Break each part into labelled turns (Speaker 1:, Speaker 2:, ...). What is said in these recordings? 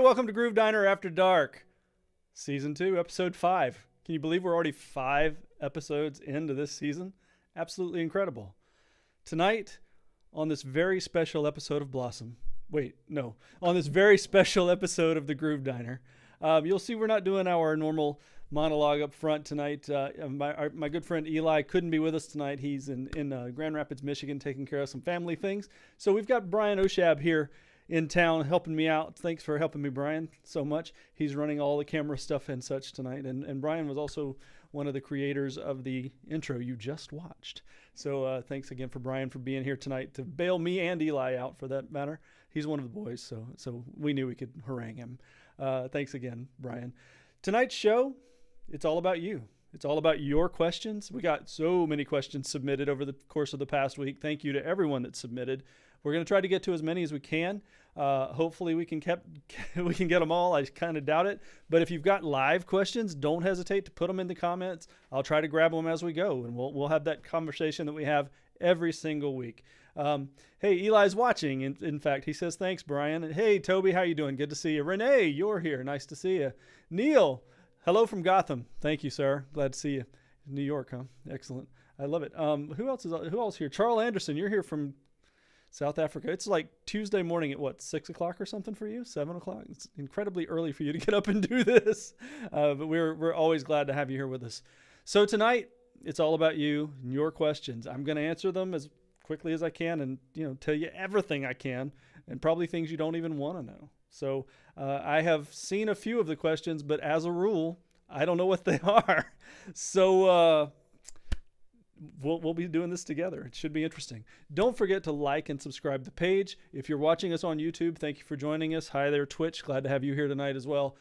Speaker 1: welcome to Groove Diner After Dark, Season 2, Episode 5. Can you believe we're already 5 episodes into this season? Absolutely incredible. Tonight, on this very special episode of Blossom, on this very special episode of the Groove Diner, you'll see we're not doing our normal monologue up front tonight. My good friend Eli couldn't be with us tonight. He's in Grand Rapids, Michigan, taking care of some family things. So we've got Brian Oshab here in town helping me out. Thanks for helping me, Brian, so much. He's running all the camera stuff and such tonight. And Brian was also one of the creators of the intro you just watched. So thanks again for Brian for being here tonight to bail me and Eli out, for that matter. He's one of the boys, so we knew we could harangue him. Thanks again, Brian. Tonight's show, it's all about you. It's all about your questions. We got so many questions submitted over the course of the past week. Thank you to everyone that submitted. We're going to try to get to as many as we can. Hopefully we can get them all. I kind of doubt it. But if you've got live questions, don't hesitate to put them in the comments. I'll try to grab them as we go, and we'll have that conversation that we have every single week. Hey, Eli's watching. In fact, he says, thanks, Brian. And hey, Toby, how you doing? Good to see you. Renee, you're here. Nice to see you. Neil, hello from Gotham. Thank you, sir. Glad to see you. New York, huh? Excellent. I love it. Who else here? Charles Anderson, you're here from South Africa. It's like Tuesday morning at 6 o'clock or something for you? 7 o'clock? It's incredibly early for you to get up and do this. But we're always glad to have you here with us. So tonight, it's all about you and your questions. I'm going to answer them as quickly as I can and tell you everything I can, and probably things you don't even want to know. So I have seen a few of the questions, but as a rule, I don't know what they are. So we'll be doing this together. It should be interesting. Don't forget to like and subscribe the page. If you're watching us on YouTube, thank you for joining us. Hi there, Twitch. Glad to have you here tonight as well.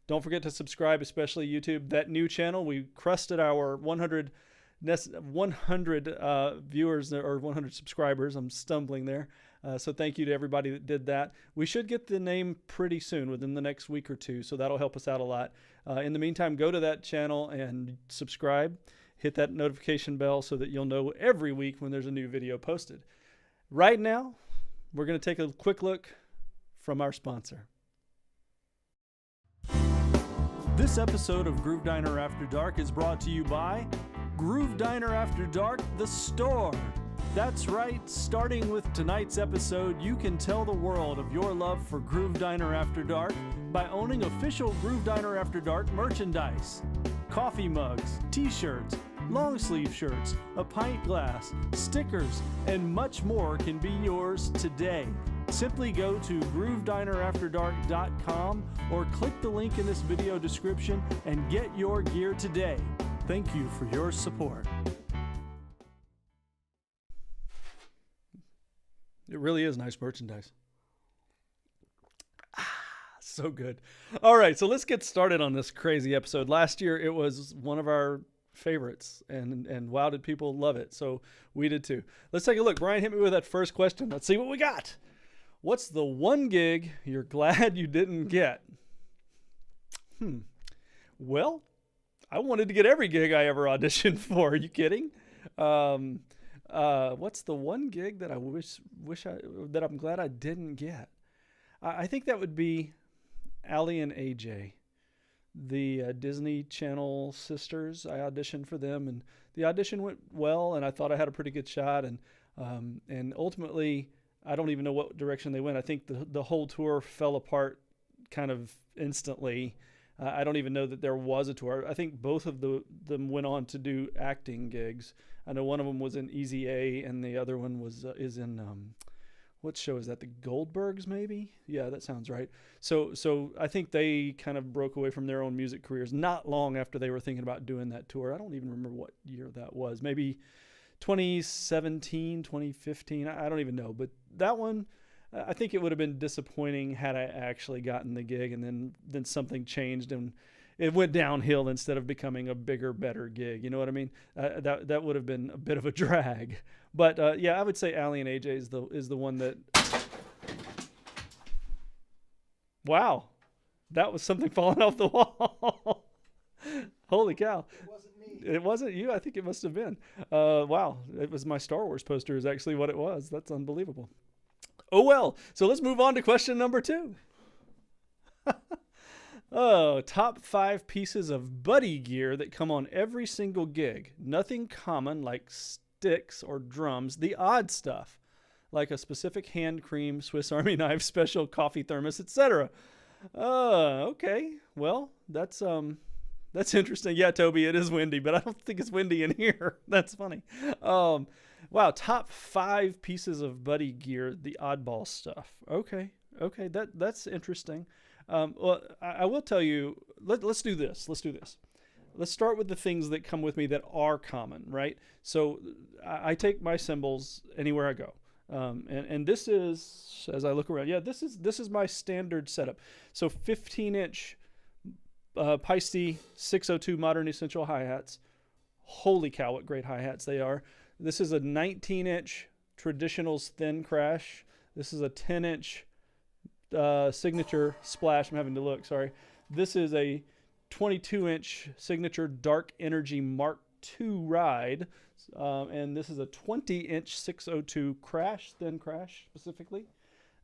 Speaker 1: Don't forget to subscribe, especially YouTube. That new channel, we crested our 100 viewers or 100 subscribers. I'm stumbling there. So thank you to everybody that did that. We should get the name pretty soon, within the next week or two. So that'll help us out a lot. In the meantime, go to that channel and subscribe. Hit that notification bell so that you'll know every week when there's a new video posted. Right now, we're going to take a quick look from our sponsor. This episode of Groove Diner After Dark is brought to you by Groove Diner After Dark, the store. That's right, starting with tonight's episode, you can tell the world of your love for Groove Diner After Dark by owning official Groove Diner After Dark merchandise. Coffee mugs, t-shirts, long sleeve shirts, a pint glass, stickers, and much more can be yours today. Simply go to GrooveDinerAfterDark.com or click the link in this video description and get your gear today. Thank you for your support. It really is nice merchandise. So good. All right, so let's get started on this crazy episode. Last year, it was one of our favorites, and wow, did people love it. So we did too. Let's take a look. Brian, hit me with that first question. Let's see what we got. What's the one gig you're glad you didn't get? Well, I wanted to get every gig I ever auditioned for. Are you kidding? What's the one gig that I that I'm glad I didn't get? I think that would be Allie and AJ, the Disney Channel sisters. I auditioned for them, and the audition went well, and I thought I had a pretty good shot. And ultimately, I don't even know what direction they went. I think the whole tour fell apart kind of instantly. I don't even know that there was a tour. I think both of them went on to do acting gigs. I know one of them was in Easy A, and the other one is in what show is that? The Goldbergs, maybe? Yeah, that sounds right. So I think they kind of broke away from their own music careers not long after they were thinking about doing that tour. I don't even remember what year that was. Maybe 2017, 2015. I don't even know. But that one, I think it would have been disappointing had I actually gotten the gig, and then something changed and it went downhill instead of becoming a bigger, better gig. You know what I mean? That would have been a bit of a drag. But yeah, I would say Allie and AJ is the one that. Wow, that was something falling off the wall. Holy cow!
Speaker 2: It wasn't me.
Speaker 1: It wasn't you. I think it must have been. Wow, it was my Star Wars poster. Is actually what it was. That's unbelievable. Oh well. So let's move on to question number 2. Oh, top 5 pieces of buddy gear that come on every single gig. Nothing common like sticks or drums, the odd stuff like a specific hand cream, Swiss Army knife, special coffee thermos, etc. Okay. Well, that's interesting. Yeah, Toby, it is windy, but I don't think it's windy in here. That's funny. Um wow, top 5 pieces of buddy gear, the oddball stuff. Okay. Okay, that's interesting. Well, I will tell you. Let's do this. Let's do this. Let's start with the things that come with me that are common, right? So I take my cymbals anywhere I go, and this is, as I look around. Yeah, this is my standard setup. So 15-inch Paiste 602 Modern Essential hi-hats. Holy cow, what great hi-hats they are. This is a 19-inch Traditionals Thin Crash. This is a 10-inch Signature Splash. I'm having to look, sorry. This is a 22-inch Signature Dark Energy Mark II Ride. And this is a 20-inch 602 Crash, Thin Crash specifically.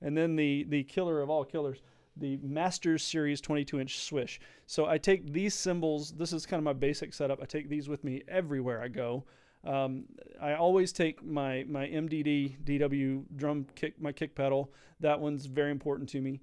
Speaker 1: And then the killer of all killers, the Masters Series 22-inch Swish. So I take these cymbals. This is kind of my basic setup. I take these with me everywhere I go. I always take my MDD DW drum kick, my kick pedal. That one's very important to me.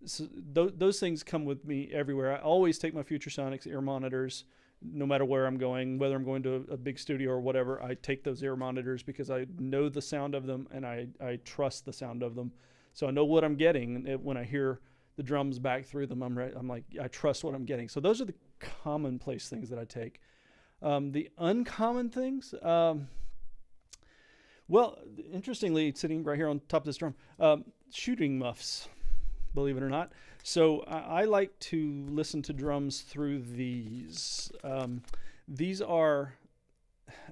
Speaker 1: So those things come with me everywhere. I always take my Future Sonics ear monitors, no matter where I'm going, whether I'm going to a big studio or whatever. I take those ear monitors because I know the sound of them and I trust the sound of them. So I know what I'm getting when I hear the drums back through them. I'm like, I trust what I'm getting. So those are the commonplace things that I take. The uncommon things, well, interestingly, sitting right here on top of this drum, shooting muffs, believe it or not. So I like to listen to drums through these. These are,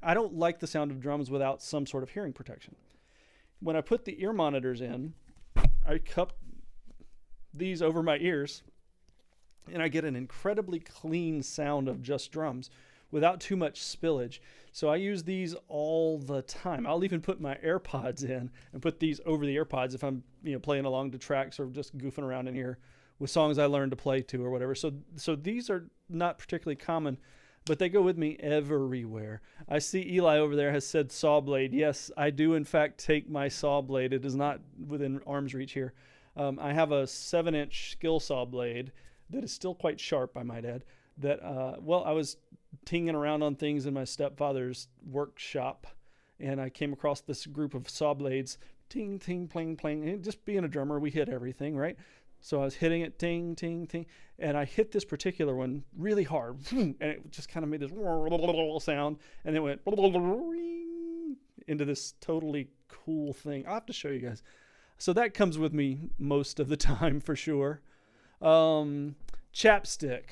Speaker 1: I don't like the sound of drums without some sort of hearing protection. When I put the ear monitors in, I cup these over my ears and I get an incredibly clean sound of just drums without too much spillage. So I use these all the time. I'll even put my AirPods in and put these over the AirPods if I'm playing along to tracks or just goofing around in here with songs I learned to play to or whatever. So these are not particularly common, but they go with me everywhere. I see Eli over there has said saw blade. Yes, I do in fact take my saw blade. It is not within arm's reach here. I have a 7-inch skill saw blade that is still quite sharp, I might add. That I was tinging around on things in my stepfather's workshop, and I came across this group of saw blades, ting, ting, pling, pling. And just being a drummer, we hit everything, right? So I was hitting it, ting, ting, ting, and I hit this particular one really hard, and it just kind of made this sound, and it went into this totally cool thing. I'll have to show you guys. So that comes with me most of the time for sure. Chapstick.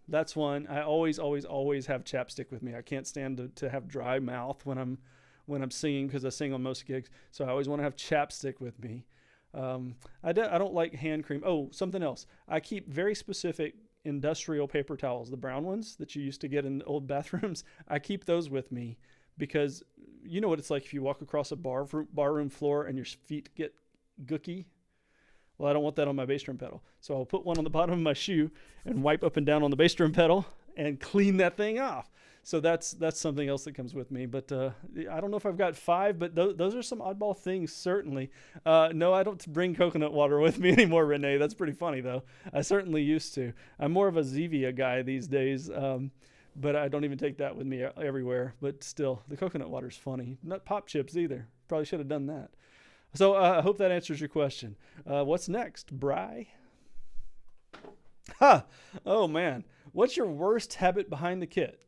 Speaker 1: That's one. I always have chapstick with me. I can't stand to have dry mouth when I'm singing because I sing on most gigs. So I always want to have chapstick with me. I don't like hand cream. Oh, something else. I keep very specific industrial paper towels, the brown ones that you used to get in old bathrooms. I keep those with me because you know what it's like if you walk across a barroom floor and your feet get gooky. Well, I don't want that on my bass drum pedal. So I'll put one on the bottom of my shoe and wipe up and down on the bass drum pedal and clean that thing off. So that's something else that comes with me. But I don't know if I've got 5, but those are some oddball things, certainly. No, I don't bring coconut water with me anymore, Renee. That's pretty funny, though. I certainly used to. I'm more of a Zevia guy these days, but I don't even take that with me everywhere. But still, the coconut water's funny. Not pop chips either. Probably should have done that. So I hope that answers your question. What's next, Bry? Ha! Oh, man. What's your worst habit behind the kit?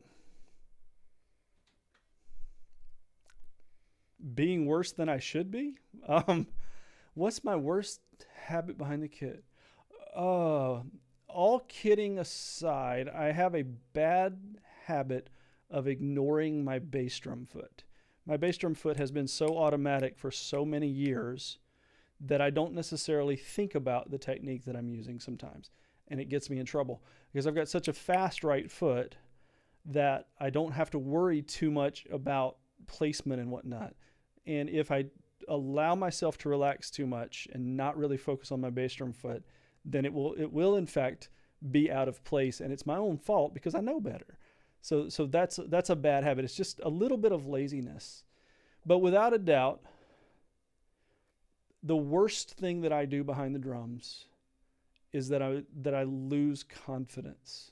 Speaker 1: Being worse than I should be? What's my worst habit behind the kit? All kidding aside, I have a bad habit of ignoring my bass drum foot. My bass drum foot has been so automatic for so many years that I don't necessarily think about the technique that I'm using sometimes. And it gets me in trouble because I've got such a fast right foot that I don't have to worry too much about placement and whatnot. And if I allow myself to relax too much and not really focus on my bass drum foot, then it will in fact be out of place, and it's my own fault because I know better. So that's a bad habit. It's just a little bit of laziness. But without a doubt, the worst thing that I do behind the drums is that I lose confidence.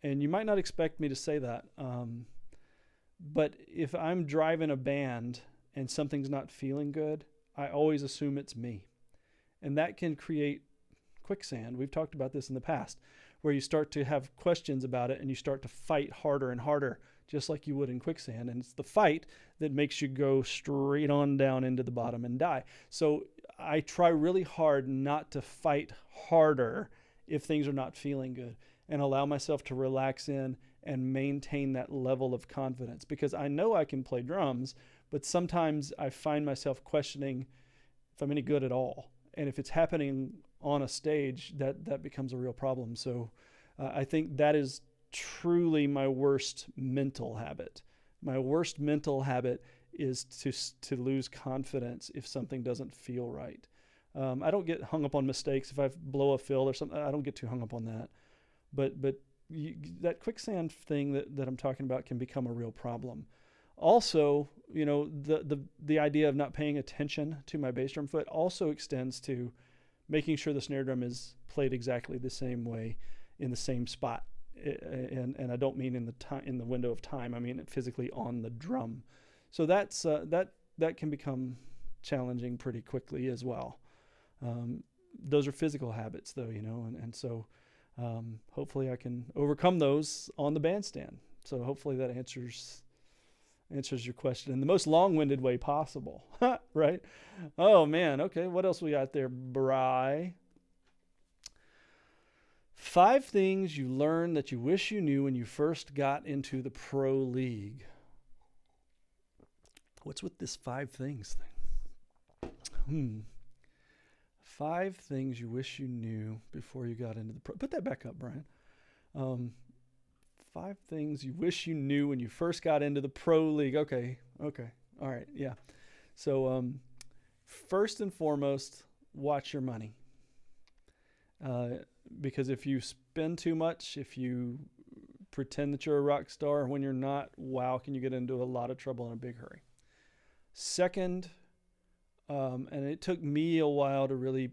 Speaker 1: And you might not expect me to say that, but if I'm driving a band and something's not feeling good, I always assume it's me. And that can create quicksand. We've talked about this in the past, where you start to have questions about it and you start to fight harder and harder, just like you would in quicksand. And it's the fight that makes you go straight on down into the bottom and die. So I try really hard not to fight harder if things are not feeling good, and allow myself to relax in and maintain that level of confidence, because I know I can play drums, but sometimes I find myself questioning if I'm any good at all. And if it's happening on a stage, that becomes a real problem. So I think that is truly my worst mental habit. My worst mental habit is to lose confidence if something doesn't feel right. I don't get hung up on mistakes. If I blow a fill or something, I don't get too hung up on that. But that quicksand thing that I'm talking about can become a real problem. Also, the idea of not paying attention to my bass drum foot also extends to making sure the snare drum is played exactly the same way in the same spot. And I don't mean in the window of time. I mean physically on the drum. So that's that can become challenging pretty quickly as well. Those are physical habits, though, and so hopefully I can overcome those on the bandstand. So hopefully that answers your question in the most long-winded way possible, right? Oh man, okay. What else we got there, Bri? 5 things you learned that you wish you knew when you first got into the pro league. What's with this 5 things thing? 5 things you wish you knew before you got into the pro. Put that back up, Brian. 5 things you wish you knew when you first got into the pro league. Okay. All right. Yeah. So, first and foremost, watch your money. Because if you spend too much, if you pretend that you're a rock star when you're not, wow, can you get into a lot of trouble in a big hurry. Second, and it took me a while to really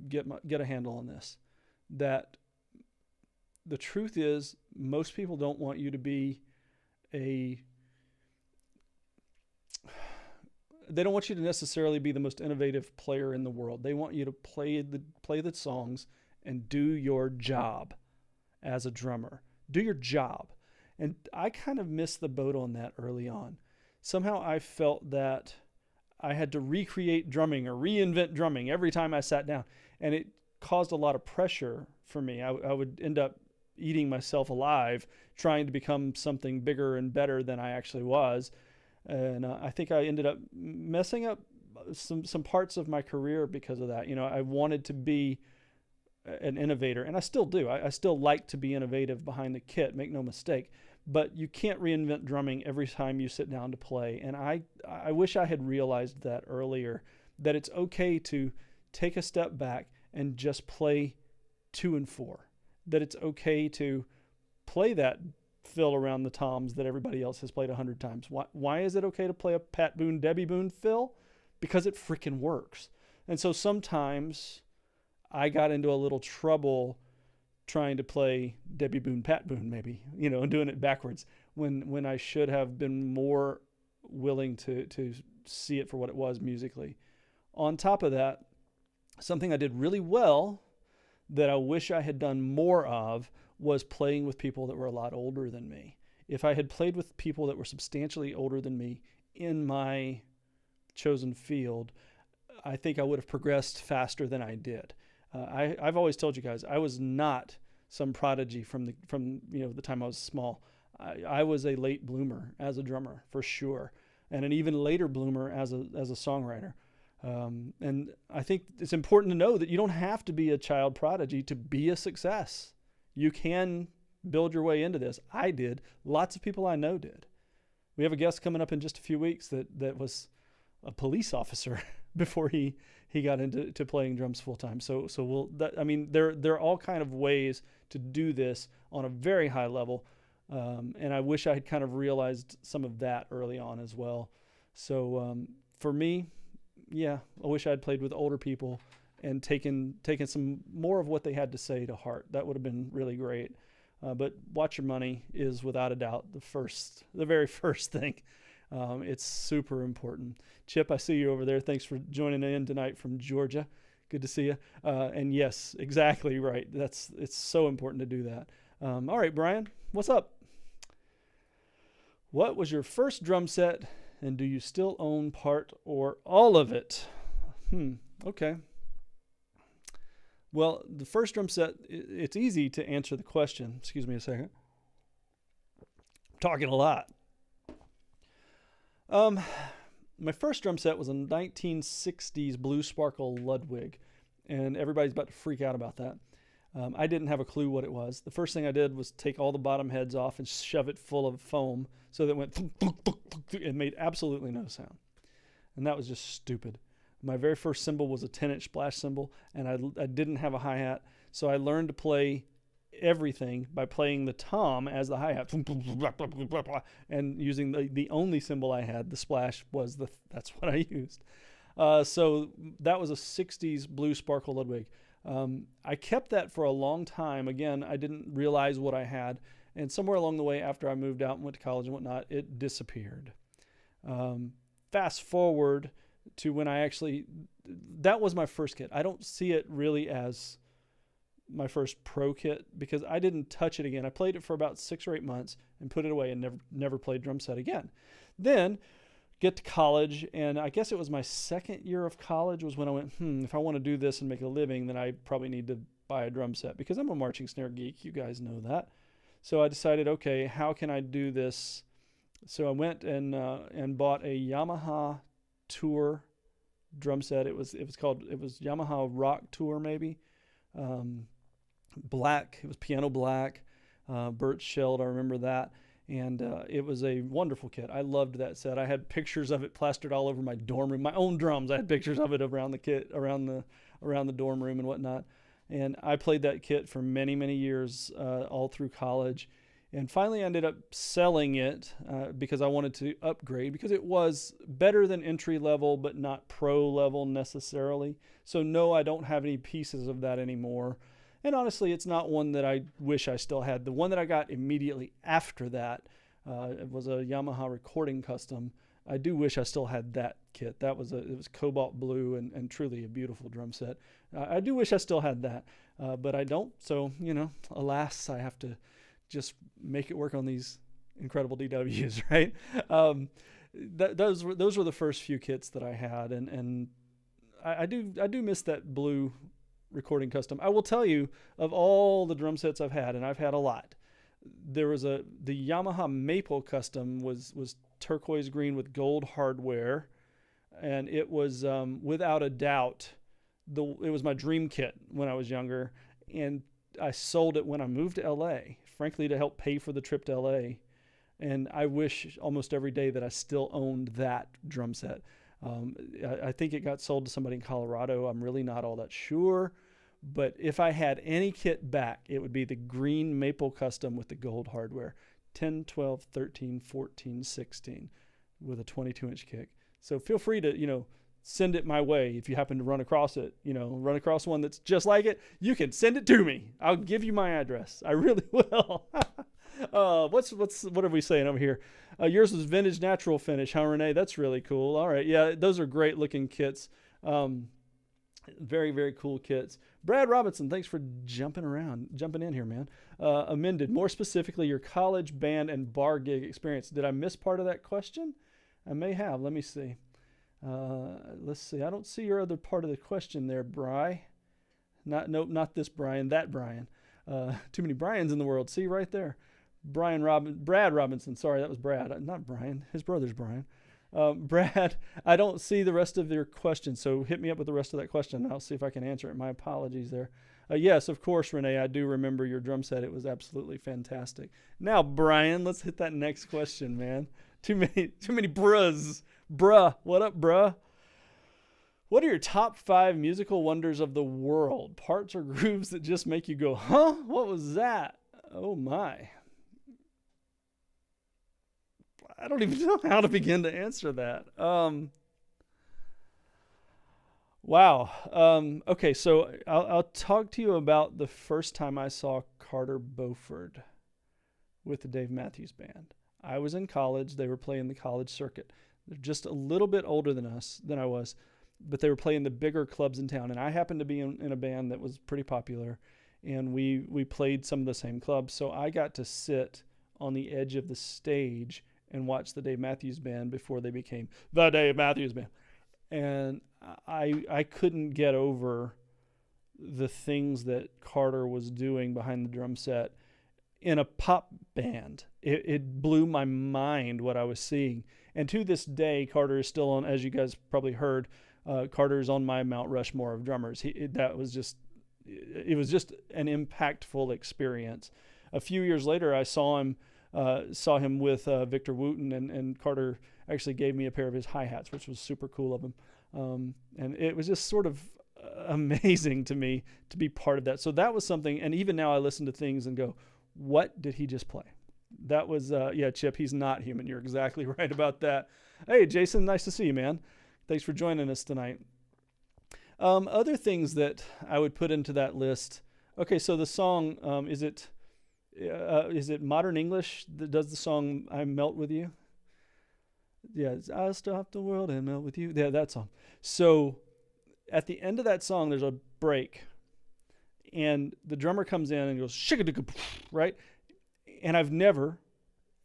Speaker 1: get a handle on this, that the truth is most people don't want you to be they don't want you to necessarily be the most innovative player in the world. They want you to play the songs and do your job as a drummer. Do your job. And I kind of missed the boat on that early on. Somehow I felt that I had to recreate drumming or reinvent drumming every time I sat down. And it caused a lot of pressure for me. I would end up eating myself alive trying to become something bigger and better than I actually was. And I think I ended up messing up some parts of my career because of that. I wanted to be an innovator, and I still do. I still like to be innovative behind the kit, make no mistake. But you can't reinvent drumming every time you sit down to play. And I wish I had realized that earlier, that it's okay to take a step back and just play 2 and 4. That it's okay to play that fill around the toms that everybody else has played 100 times. Why is it okay to play a Pat Boone, Debbie Boone fill? Because it freaking works. And so sometimes I got into a little trouble trying to play Debbie Boone, Pat Boone, maybe, and doing it backwards when I should have been more willing to see it for what it was musically. On top of that, something I did really well that I wish I had done more of was playing with people that were a lot older than me. If I had played with people that were substantially older than me in my chosen field, I think I would have progressed faster than I did. I've always told you guys, I was not some prodigy from the time I was small. I was a late bloomer as a drummer, for sure, and an even later bloomer as a songwriter. And I think it's important to know that you don't have to be a child prodigy to be a success. You can build your way into this. I did. Lots of people I know did. We have a guest coming up in just a few weeks that was a police officer before he he got into playing drums full time. So there are all kind of ways to do this on a very high level. And I wish I had kind of realized some of that early on as well. So for me, yeah, I wish I had played with older people and taken some more of what they had to say to heart. That would have been really great. But watch your money is without a doubt the very first thing. It's super important. Chip, I see you over there. Thanks for joining in tonight from Georgia. Good to see you. And yes, exactly right. It's so important to do that. All right, Brian, what's up? What was your first drum set, and do you still own part or all of it? Okay. Well, the first drum set, it's easy to answer the question. Excuse me a second. I'm talking a lot. My first drum set was a 1960s Blue Sparkle Ludwig, and everybody's about to freak out about that. I didn't have a clue what it was. The first thing I did was take all the bottom heads off and shove it full of foam so that it went and made absolutely no sound. And that was just stupid. My very first cymbal was a 10-inch splash cymbal, and I didn't have a hi-hat, so I learned to play everything by playing the tom as the hi-hat and using the only cymbal I had, the splash, that's what I used. So that was a 60s Blue Sparkle Ludwig. I kept that for a long time. Again, I didn't realize what I had, and somewhere along the way after I moved out and went to college and whatnot, it disappeared. Fast forward to when that was my first kit. I don't see it really as my first pro kit because I didn't touch it again. I played it for about 6 or 8 months and put it away and never played drum set again. Then get to college, and I guess it was my second year of college was when I went, if I want to do this and make a living, then I probably need to buy a drum set because I'm a marching snare geek. You guys know that. So I decided, okay, how can I do this? So I went and bought a Yamaha Tour drum set. It was Yamaha Rock Tour maybe. Black. It was piano black, birch shelled. I remember that. And it was a wonderful kit. I loved that set. I had pictures of it plastered all over my dorm room. My own drums. I had pictures of it around the kit, around the dorm room and whatnot. And I played that kit for many, many years, all through college. And finally ended up selling it because I wanted to upgrade because it was better than entry level, but not pro level necessarily. So no, I don't have any pieces of that anymore. And honestly, it's not one that I wish I still had. The one that I got immediately after that it was a Yamaha Recording Custom. I do wish I still had that kit. It was cobalt blue and truly a beautiful drum set. I do wish I still had that, but I don't. So, alas, I have to just make it work on these incredible DWs, right? Those were the first few kits that I had, and I do miss that blue Recording Custom. I will tell you, of all the drum sets I've had, and I've had a lot, there was the Yamaha Maple Custom was turquoise green with gold hardware, and it was without a doubt it was my dream kit when I was younger, and I sold it when I moved to LA, frankly to help pay for the trip to LA, and I wish almost every day that I still owned that drum set. I think it got sold to somebody in Colorado. I'm really not all that sure. But if I had any kit back, it would be the green Maple Custom with the gold hardware. 10, 12, 13, 14, 16 with a 22-inch kick. So feel free to, send it my way if you happen to run across it. Run across one that's just like it, you can send it to me. I'll give you my address. I really will. What are we saying over here? Yours was vintage natural finish, huh, Renee? That's really cool. All right. Yeah, those are great looking kits. Very, very cool kits. Brad Robinson, thanks for jumping in here, man. Amended, more specifically, your college band and bar gig experience. Did I miss part of that question? I may have. Let me see. Let's see. I don't see your other part of the question there, Bry. Not this Brian, that Brian. Too many Brians in the world. See right there. Brad Robinson. Sorry, that was Brad. Not Brian. His brother's Brian. Brad, I don't see the rest of your question, so hit me up with the rest of that question, and I'll see if I can answer it. My apologies there. Yes, of course, Renee, I do remember your drum set. It was absolutely fantastic. Now, Brian, let's hit that next question, man. Too many bruhs. Bruh, what up, bruh? What are your top 5 musical wonders of the world? Parts or grooves that just make you go, huh? What was that? Oh my. I don't even know how to begin to answer that. Wow. Okay, so I'll talk to you about the first time I saw Carter Beauford with the Dave Matthews Band. I was in college. They were playing the college circuit. They're just a little bit older than I was, but they were playing the bigger clubs in town. And I happened to be in a band that was pretty popular, and we played some of the same clubs. So I got to sit on the edge of the stage and watch the Dave Matthews Band before they became the Dave Matthews Band. And I couldn't get over the things that Carter was doing behind the drum set in a pop band. It blew my mind what I was seeing. And to this day, Carter is still on, as you guys probably heard, Carter's on my Mount Rushmore of drummers. It was just an impactful experience. A few years later, I saw him with Victor Wooten, and Carter actually gave me a pair of his hi-hats, which was super cool of him. And it was just sort of amazing to me to be part of that. So that was something, and even now I listen to things and go, what did he just play? That was, Chip, he's not human. You're exactly right about that. Hey, Jason, nice to see you, man. Thanks for joining us tonight. Other things that I would put into that list. Okay, so the song, is it Modern English that does the song I Melt With You? Yeah, I'll stop the world and melt with you. Yeah, that song. So at the end of that song, there's a break, and the drummer comes in and goes, shikadika, right? And I've never,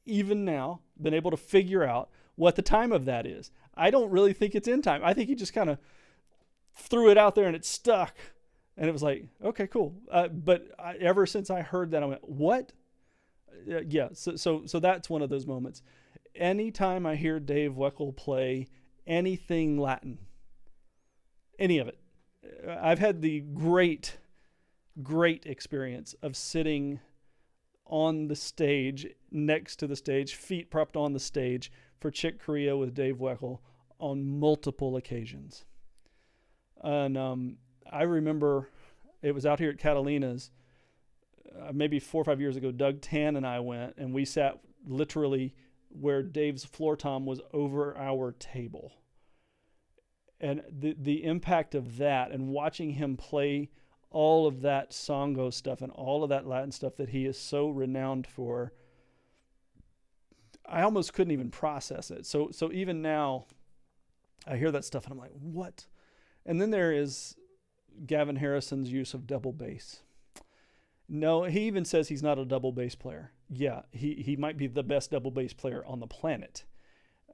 Speaker 1: even now, been able to figure out what the time of that is. I don't really think it's in time. I think he just kind of threw it out there and it stuck. And it was like, okay, cool. Ever since I heard that, I went, what? So that's one of those moments. Anytime I hear Dave Weckl play anything Latin, any of it, I've had the great experience of sitting on the stage, next to the stage, feet propped on the stage for Chick Corea with Dave Weckl on multiple occasions. And I remember it was out here at Catalina's maybe 4 or 5 years ago. Doug Tan and I went, and we sat literally where Dave's floor tom was over our table. And the impact of that, and watching him play all of that songo stuff and all of that Latin stuff that he is so renowned for, I almost couldn't even process it. So even now, I hear that stuff and I'm like, what? And then there is Gavin Harrison's use of double bass. No, he even says he's not a double bass player. Yeah, he might be the best double bass player on the planet.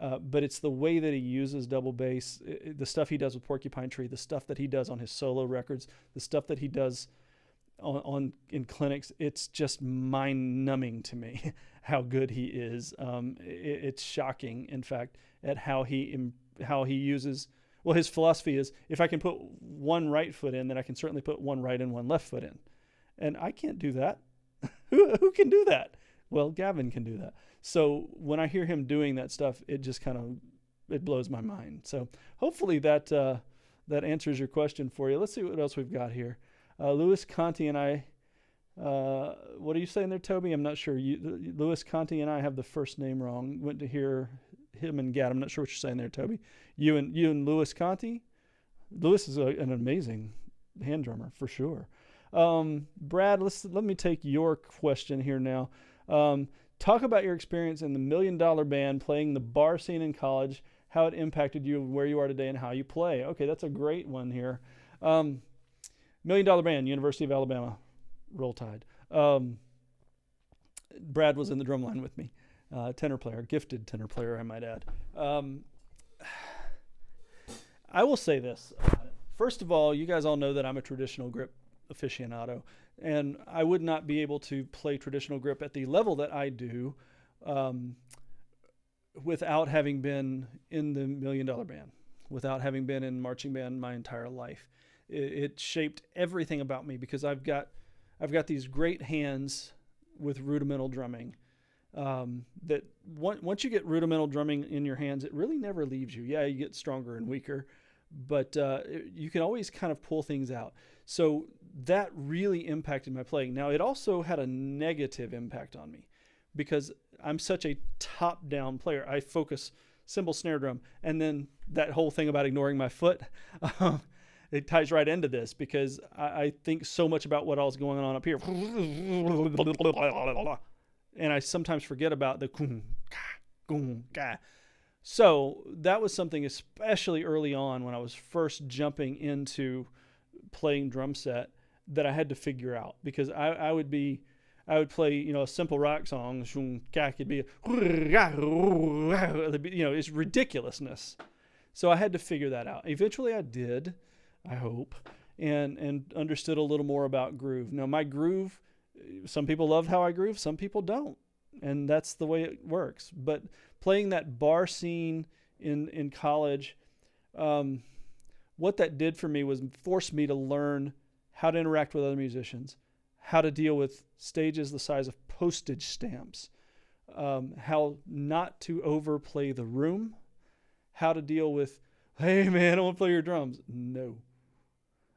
Speaker 1: But it's the way that he uses double bass, the stuff he does with Porcupine Tree, the stuff that he does on his solo records, the stuff that he does in clinics. It's just mind-numbing to me how good he is. It's shocking, in fact, at how he uses. Well, his philosophy is, if I can put one right foot in, then I can certainly put one right and one left foot in. And I can't do that. Who can do that? Well, Gavin can do that. So when I hear him doing that stuff, it just it blows my mind. So hopefully that answers your question for you. Let's see what else we've got here. Louis Conti and I, what are you saying there, Toby? I'm not sure. Louis Conti and I have the first name wrong. Went to hear him and Gad. I'm not sure what you're saying there, Toby. You and Louis Conti? Louis is an amazing hand drummer for sure. Brad, let me take your question here now. Talk about your experience in the $1 Million Band, playing the bar scene in college, how it impacted you, where you are today, and how you play. Okay, that's a great one here. $1 Million Band, University of Alabama, Roll Tide. Brad was in the drum line with me. Tenor player, gifted tenor player, I might add. I will say this. First of all, you guys all know that I'm a traditional grip aficionado, and I would not be able to play traditional grip at the level that I do without having been in the $1 Million Band, without having been in marching band my entire life. It shaped everything about me, because I've got these great hands with rudimental drumming. That once you get rudimental drumming in your hands, it really never leaves you. Yeah, you get stronger and weaker, but you can always kind of pull things out. So that really impacted my playing. Now, it also had a negative impact on me because I'm such a top-down player. I focus cymbal, snare drum, and then that whole thing about ignoring my foot, it ties right into this because I think so much about what all's going on up here. And I sometimes forget about the So that was something, especially early on when I was first jumping into playing drum set, that I had to figure out, because I would play, a simple rock song. It'd be, it's ridiculousness. So I had to figure that out. Eventually I did, I hope, and understood a little more about groove. Now my groove, some people love how I groove, some people don't. And that's the way it works. But playing that bar scene in college, what that did for me was force me to learn how to interact with other musicians, how to deal with stages the size of postage stamps, how not to overplay the room, how to deal with, hey man, I want to play your drums. No.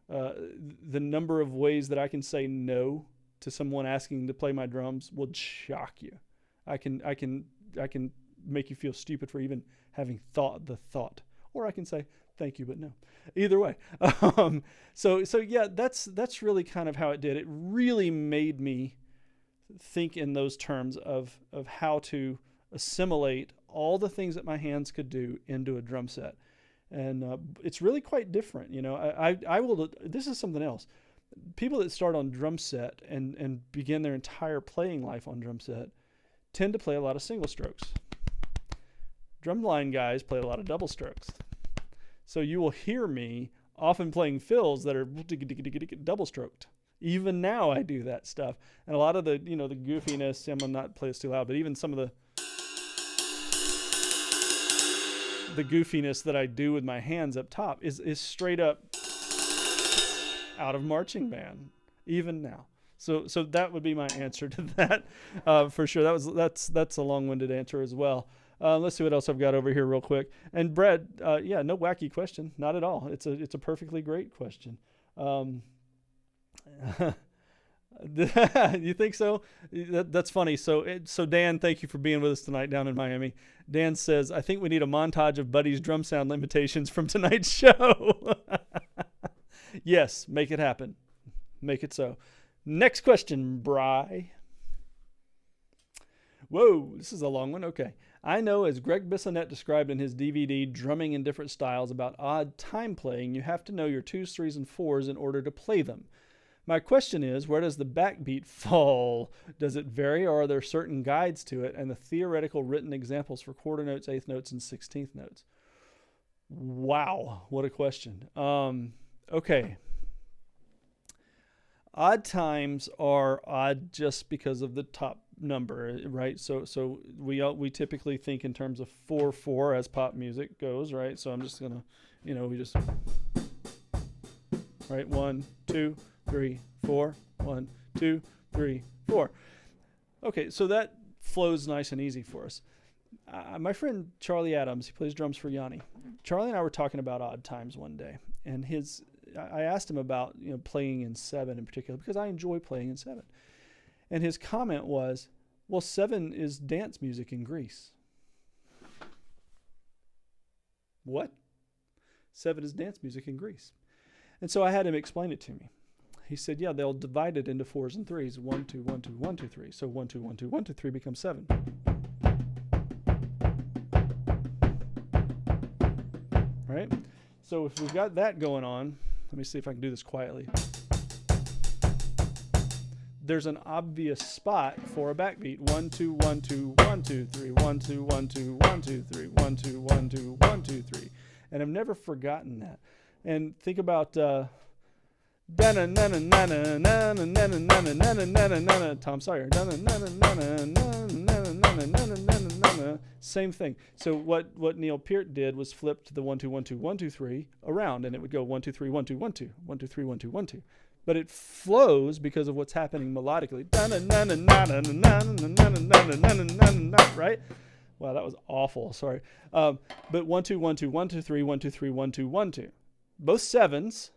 Speaker 1: The number of ways that I can say no to someone asking to play my drums will shock you. I can make you feel stupid for even having thought the thought, or I can say thank you, but no. Either way. So yeah, that's really kind of how it did. It really made me think in those terms of how to assimilate all the things that my hands could do into a drum set. And it's really quite different. I will, this is something else. People that start on drum set and begin their entire playing life on drum set tend to play a lot of single strokes. Drumline guys play a lot of double strokes. So you will hear me often playing fills that are double stroked. Even now I do that stuff. And a lot of the, the goofiness, I'm gonna not play this too loud, but even some of the goofiness that I do with my hands up top is straight up out of marching band, even now. So that would be my answer to that, for sure. That's a long-winded answer as well. Let's see what else I've got over here real quick. And Brett, no wacky question, not at all. It's a perfectly great question. You think so? That's funny. So Dan, thank you for being with us tonight down in Miami. Dan says, I think we need a montage of Buddy's drum sound limitations from tonight's show. Yes, make it happen. Make it so. Next question, Bry. Whoa, this is a long one. Okay. I know, as Greg Bissonette described in his DVD, Drumming in Different Styles, about odd time playing, you have to know your 2s, 3s, and 4s in order to play them. My question is, where does the backbeat fall? Does it vary, or are there certain guides to it and the theoretical written examples for quarter notes, eighth notes, and 16th notes? Wow, what a question. Okay. Odd times are odd just because of the top number, right? So we typically think in terms of 4/4 as pop music goes, right? So I'm just gonna, we just, right, 1, 2, 3, 4, 1, 2, 3, 4. Okay, so that flows nice and easy for us. My friend Charlie Adams, he plays drums for Yanni. Charlie and I were talking about odd times one day, and I asked him about playing in 7 in particular, because I enjoy playing in 7. And his comment was, well, 7 is dance music in Greece. What? 7 is dance music in Greece. And so I had him explain it to me. He said, yeah, they'll divide it into 4s and 3s. 1, 2, 1, 2, 1, 2, 3. So 1, 2, 1, 2, 1, 2, 3 becomes 7. Right? So if we've got that going on, let me see if I can do this quietly. There's an obvious spot for a backbeat. 1, 2, 1, 2, 1, 2, 3. 1, 2, 1, 2, 1, 2, 3. 1, 2, 1, 2, 1, 2, 3. And I've never forgotten that. And think about Tom Sawyer. Same thing. So what Neil Peart did was flip the 1, 2, 1, 2, 1, 2, 3 around, and it would go 1, 2, 3, 1, 2, 1, 2, 1, 2, 3, 1, 2, 1, 2. But it flows because of what's happening melodically. Right? Wow, that was awful. Sorry. But 1, 2, 1, 2, 1, 2, 3, 1, 2, 3, 1, 2, 1, 2. both sevens,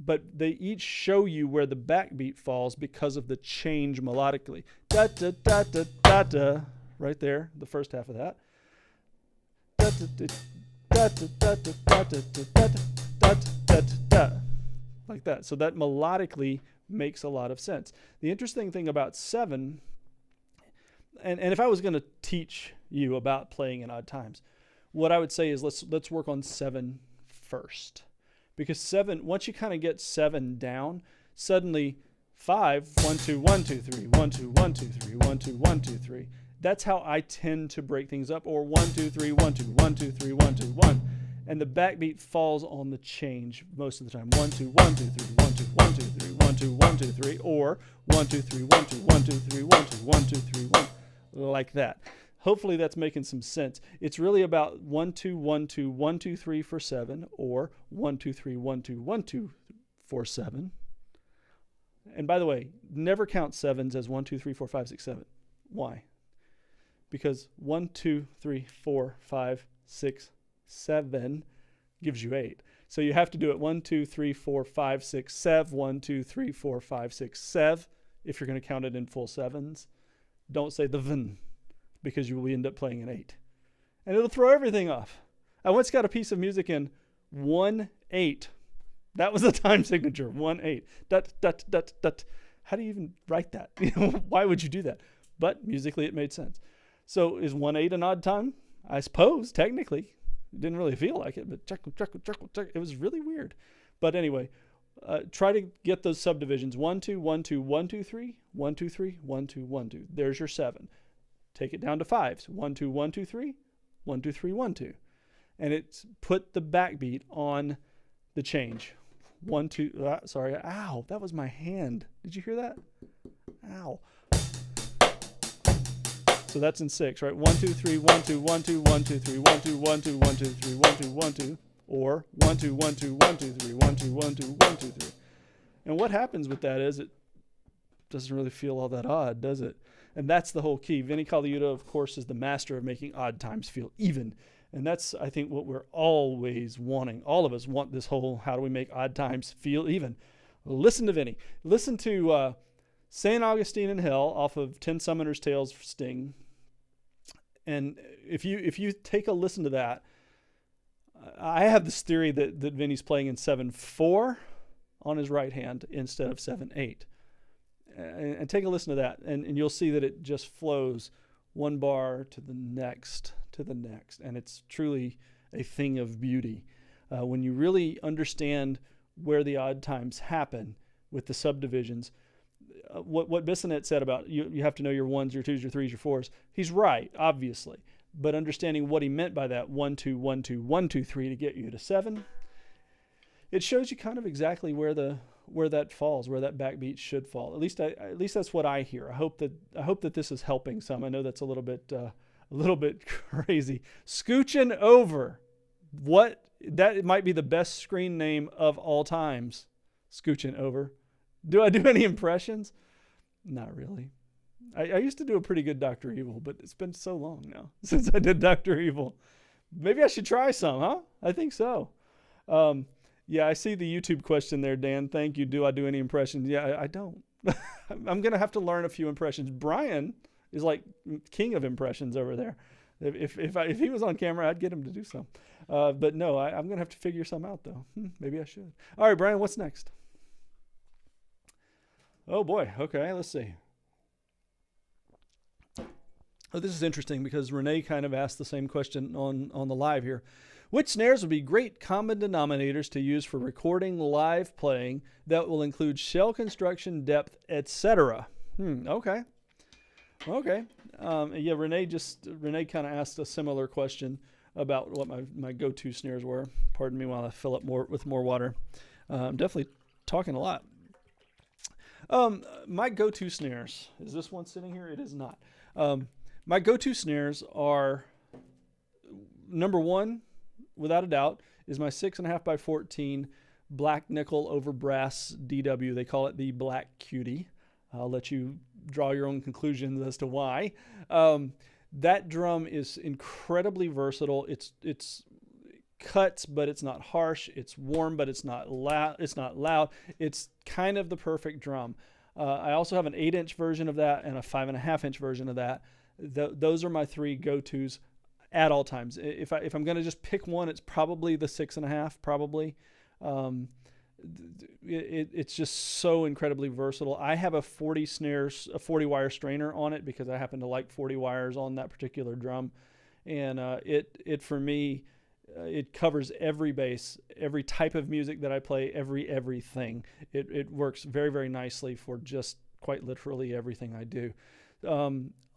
Speaker 1: but they each show you where the backbeat falls because of the change melodically. Da da da da da da, right there, the first half of that. Da da da da da da da da da da da, like that. So that melodically makes a lot of sense. The interesting thing about seven, and if I was going to teach you about playing in odd times, what I would say is let's work on seven first. Because seven, once you kind of get seven down, suddenly 5, 1, 2, 1, 2, 3, 1, 2, 1, 2, 3, 1, 2, 1, 2, 3. That's how I tend to break things up. Or 1, 2, 3, 1, 2, 1, 2, 3, 1, 2, 1. And the backbeat falls on the change most of the time. 1, 2, 1, 2, 3, 1, 2, 1, 2, 3, 1, 2, 1, 2, 3. Or 1, 2, 3, 1, 2, 1, 2, 3, 1, 2, 1, 2, 3, 1. Like that. Hopefully that's making some sense. It's really about 1, 2, 1, 2, 1, 2, 3 for 7, or 1, 2, 3, 1, 2, 1, 2 for 7. And by the way, never count sevens as 1, 2, 3, 4, 5, 6, 7. Why? Because 1, 2, 3, 4, 5, 6, 7 gives you 8. So you have to do it 1, 2, 3, 4, 5, 6, 7. 1, 2, 3, 4, 5, 6, 7. If you're going to count it in full sevens, don't say the vn, because you will end up playing an 8. And it'll throw everything off. I once got a piece of music in 1/8. That was the time signature, 1/8. Dut, dut, dut, dut. How do you even write that? Why would you do that? But musically it made sense. So is 1/8 an odd time? I suppose, technically. It didn't really feel like it, but check. It was really weird. But anyway, try to get those subdivisions. 1, 2, 1, 2, 1, 2, 3, 1, 2, 3, 1, 2, 1, 2. There's your 7. Take it down to 5s. 1, 2, 1, 2, 3, 1, 2, 3, 1, 2. And it's put the backbeat on the change. 1, 2, sorry, ow, that was my hand. Did you hear that? Ow. So that's in 6, right? 1, 2, 3, 1, 2, 1, 2, 1, 2, 3, 1, 2, 1, 2, 1, 2, 3, 1, 2, 1, 2. Or 1, 2, 1, 2, 1, 2, 3, 1, 2, 1, 2, 1, 2, 3. And what happens with that is it doesn't really feel all that odd, does it? And that's the whole key. Vinny Colaiuta, of course, is the master of making odd times feel even. And that's, I think, what we're always wanting. All of us want this whole, how do we make odd times feel even? Listen to Vinny. Listen to St. Augustine in Hell off of 10 Summoner's Tales for Sting. And if you take a listen to that, I have this theory that Vinny's playing in 7/4 on his right hand instead of 7/8. And take a listen to that, and you'll see that it just flows one bar to the next, and it's truly a thing of beauty. When you really understand where the odd times happen with the subdivisions, what Bissonette said about you have to know your 1s, your 2s, your 3s, your 4s, he's right, obviously. But understanding what he meant by that 1, 2, 1, 2, 1, 2, 3 to get you to 7, it shows you kind of exactly where that falls, where that backbeat should fall. At least that's what I hear. I hope that this is helping some. I know that's a little bit crazy. Scooching over. That might be the best screen name of all times. Scooching over. Do I do any impressions? Not really. I used to do a pretty good Dr. Evil, but it's been so long now since I did Dr. Evil. Maybe I should try some, huh? I think so. Yeah, I see the YouTube question there, Dan. Thank you. Do I do any impressions? Yeah, I don't. I'm going to have to learn a few impressions. Brian is like king of impressions over there. If he was on camera, I'd get him to do some. But no, I'm going to have to figure some out, though. Maybe I should. All right, Brian, what's next? Oh, boy. Okay, let's see. Oh, this is interesting because Renee kind of asked the same question on the live here. Which snares would be great common denominators to use for recording live playing that will include shell construction, depth, etc.? Okay. Yeah, Renee kind of asked a similar question about what my go-to snares were. Pardon me while I fill up with more water. I'm definitely talking a lot. My go-to snares, is this one sitting here? It is not. My go-to snares are, number one, without a doubt, is my 6.5 by 14 black nickel over brass DW. They call it the Black Cutie. I'll let you draw your own conclusions as to why. That drum is incredibly versatile. It's cuts, but it's not harsh. It's warm, but it's not loud. It's kind of the perfect drum. I also have an 8-inch version of that and a 5.5-inch version of that. Those are my three go-tos at all times. If I'm going to just pick one, it's probably the 6.5, probably. It's just so incredibly versatile. I have a 40 wire strainer on it because I happen to like 40 wires on that particular drum. And it for me, it covers every bass, every type of music that I play, everything. It works very, very nicely for just quite literally everything I do.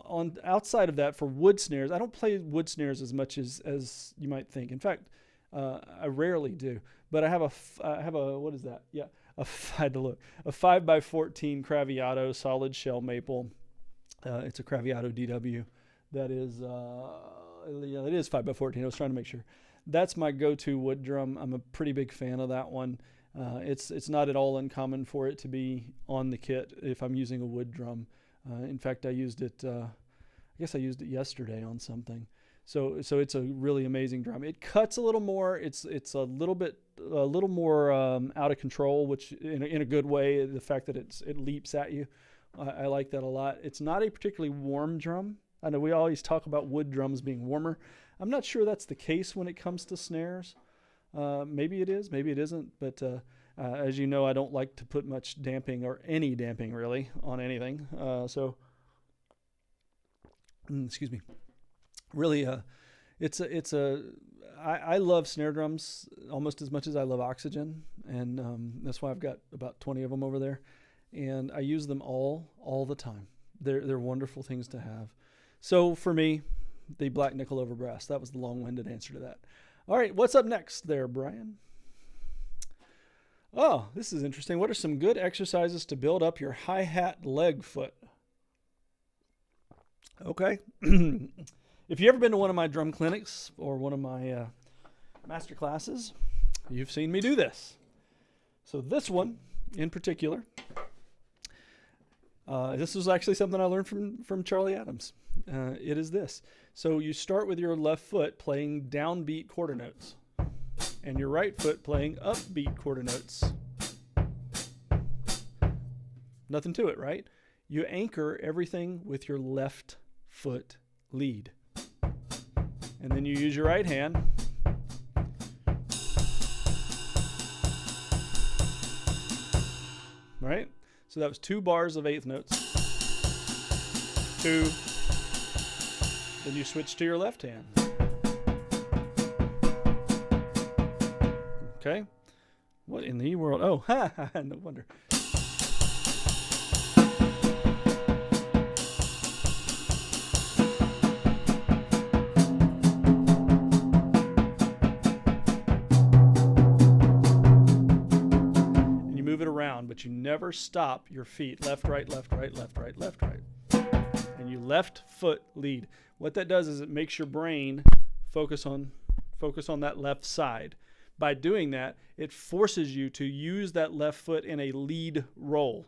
Speaker 1: On outside of that, for wood snares, I don't play wood snares as much as you might think. In fact, I rarely do. But I have a what is that? Yeah, I had to look. A 5x14 Craviotto solid shell maple. It's a Craviotto DW. That is, it is 5x14. I was trying to make sure. That's my go-to wood drum. I'm a pretty big fan of that one. It's not at all uncommon for it to be on the kit if I'm using a wood drum. In fact, I used it. I guess I used it yesterday on something. So it's a really amazing drum. It cuts a little more. It's a little more out of control, which in a good way. The fact that it leaps at you, I like that a lot. It's not a particularly warm drum. I know we always talk about wood drums being warmer. I'm not sure that's the case when it comes to snares. Maybe it is, maybe it isn't. But as you know, I don't like to put much damping or any damping really on anything. Excuse me. Really, I love snare drums almost as much as I love oxygen, and that's why I've got about 20 of them over there, and I use them all the time. They're wonderful things to have. So for me, the black nickel over brass. That was the long-winded answer to that. All right, what's up next there, Brian? Oh, this is interesting. What are some good exercises to build up your hi-hat leg foot? Okay. If you've ever been to one of my drum clinics or one of my master classes, you've seen me do this. So this one in particular, this was actually something I learned from Charlie Adams. It is this. So you start with your left foot playing downbeat quarter notes and your right foot playing upbeat quarter notes. Nothing to it, right? You anchor everything with your left foot lead. And then you use your right hand. Right? So that was 2 bars of eighth notes. 2. Then you switch to your left hand. Okay? What in the world? Oh, no wonder. But you never stop your feet. Left, right, left, right, left, right, left, right. And you left foot lead. What that does is it makes your brain focus on that left side. By doing that, it forces you to use that left foot in a lead roll.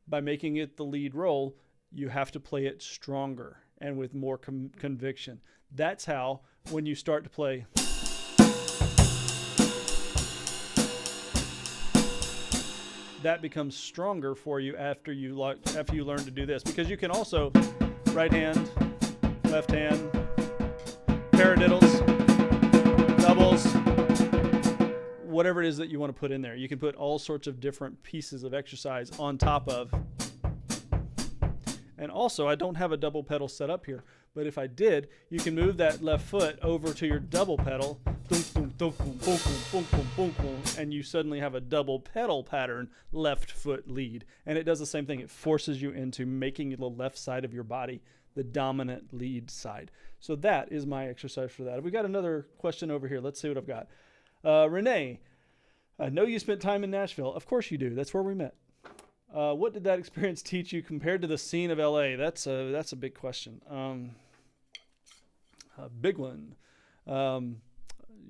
Speaker 1: By making it the lead roll, you have to play it stronger and with more conviction. That's how, when you start to play, that becomes stronger for you after you learn to do this, because you can also right hand, left hand, paradiddles, doubles, whatever it is that you want to put in there. You can put all sorts of different pieces of exercise on top of. And also, I don't have a double pedal set up here, but if I did, you can move that left foot over to your double pedal, and you suddenly have a double pedal pattern left foot lead. And it does the same thing. It forces you into making the left side of your body the dominant lead side. So that is my exercise for that. We got another question over here. Let's see what I've got. Renee, I know you spent time in Nashville. Of course you do. That's where we met. What did that experience teach you compared to the scene of LA? That's a big question. A big one.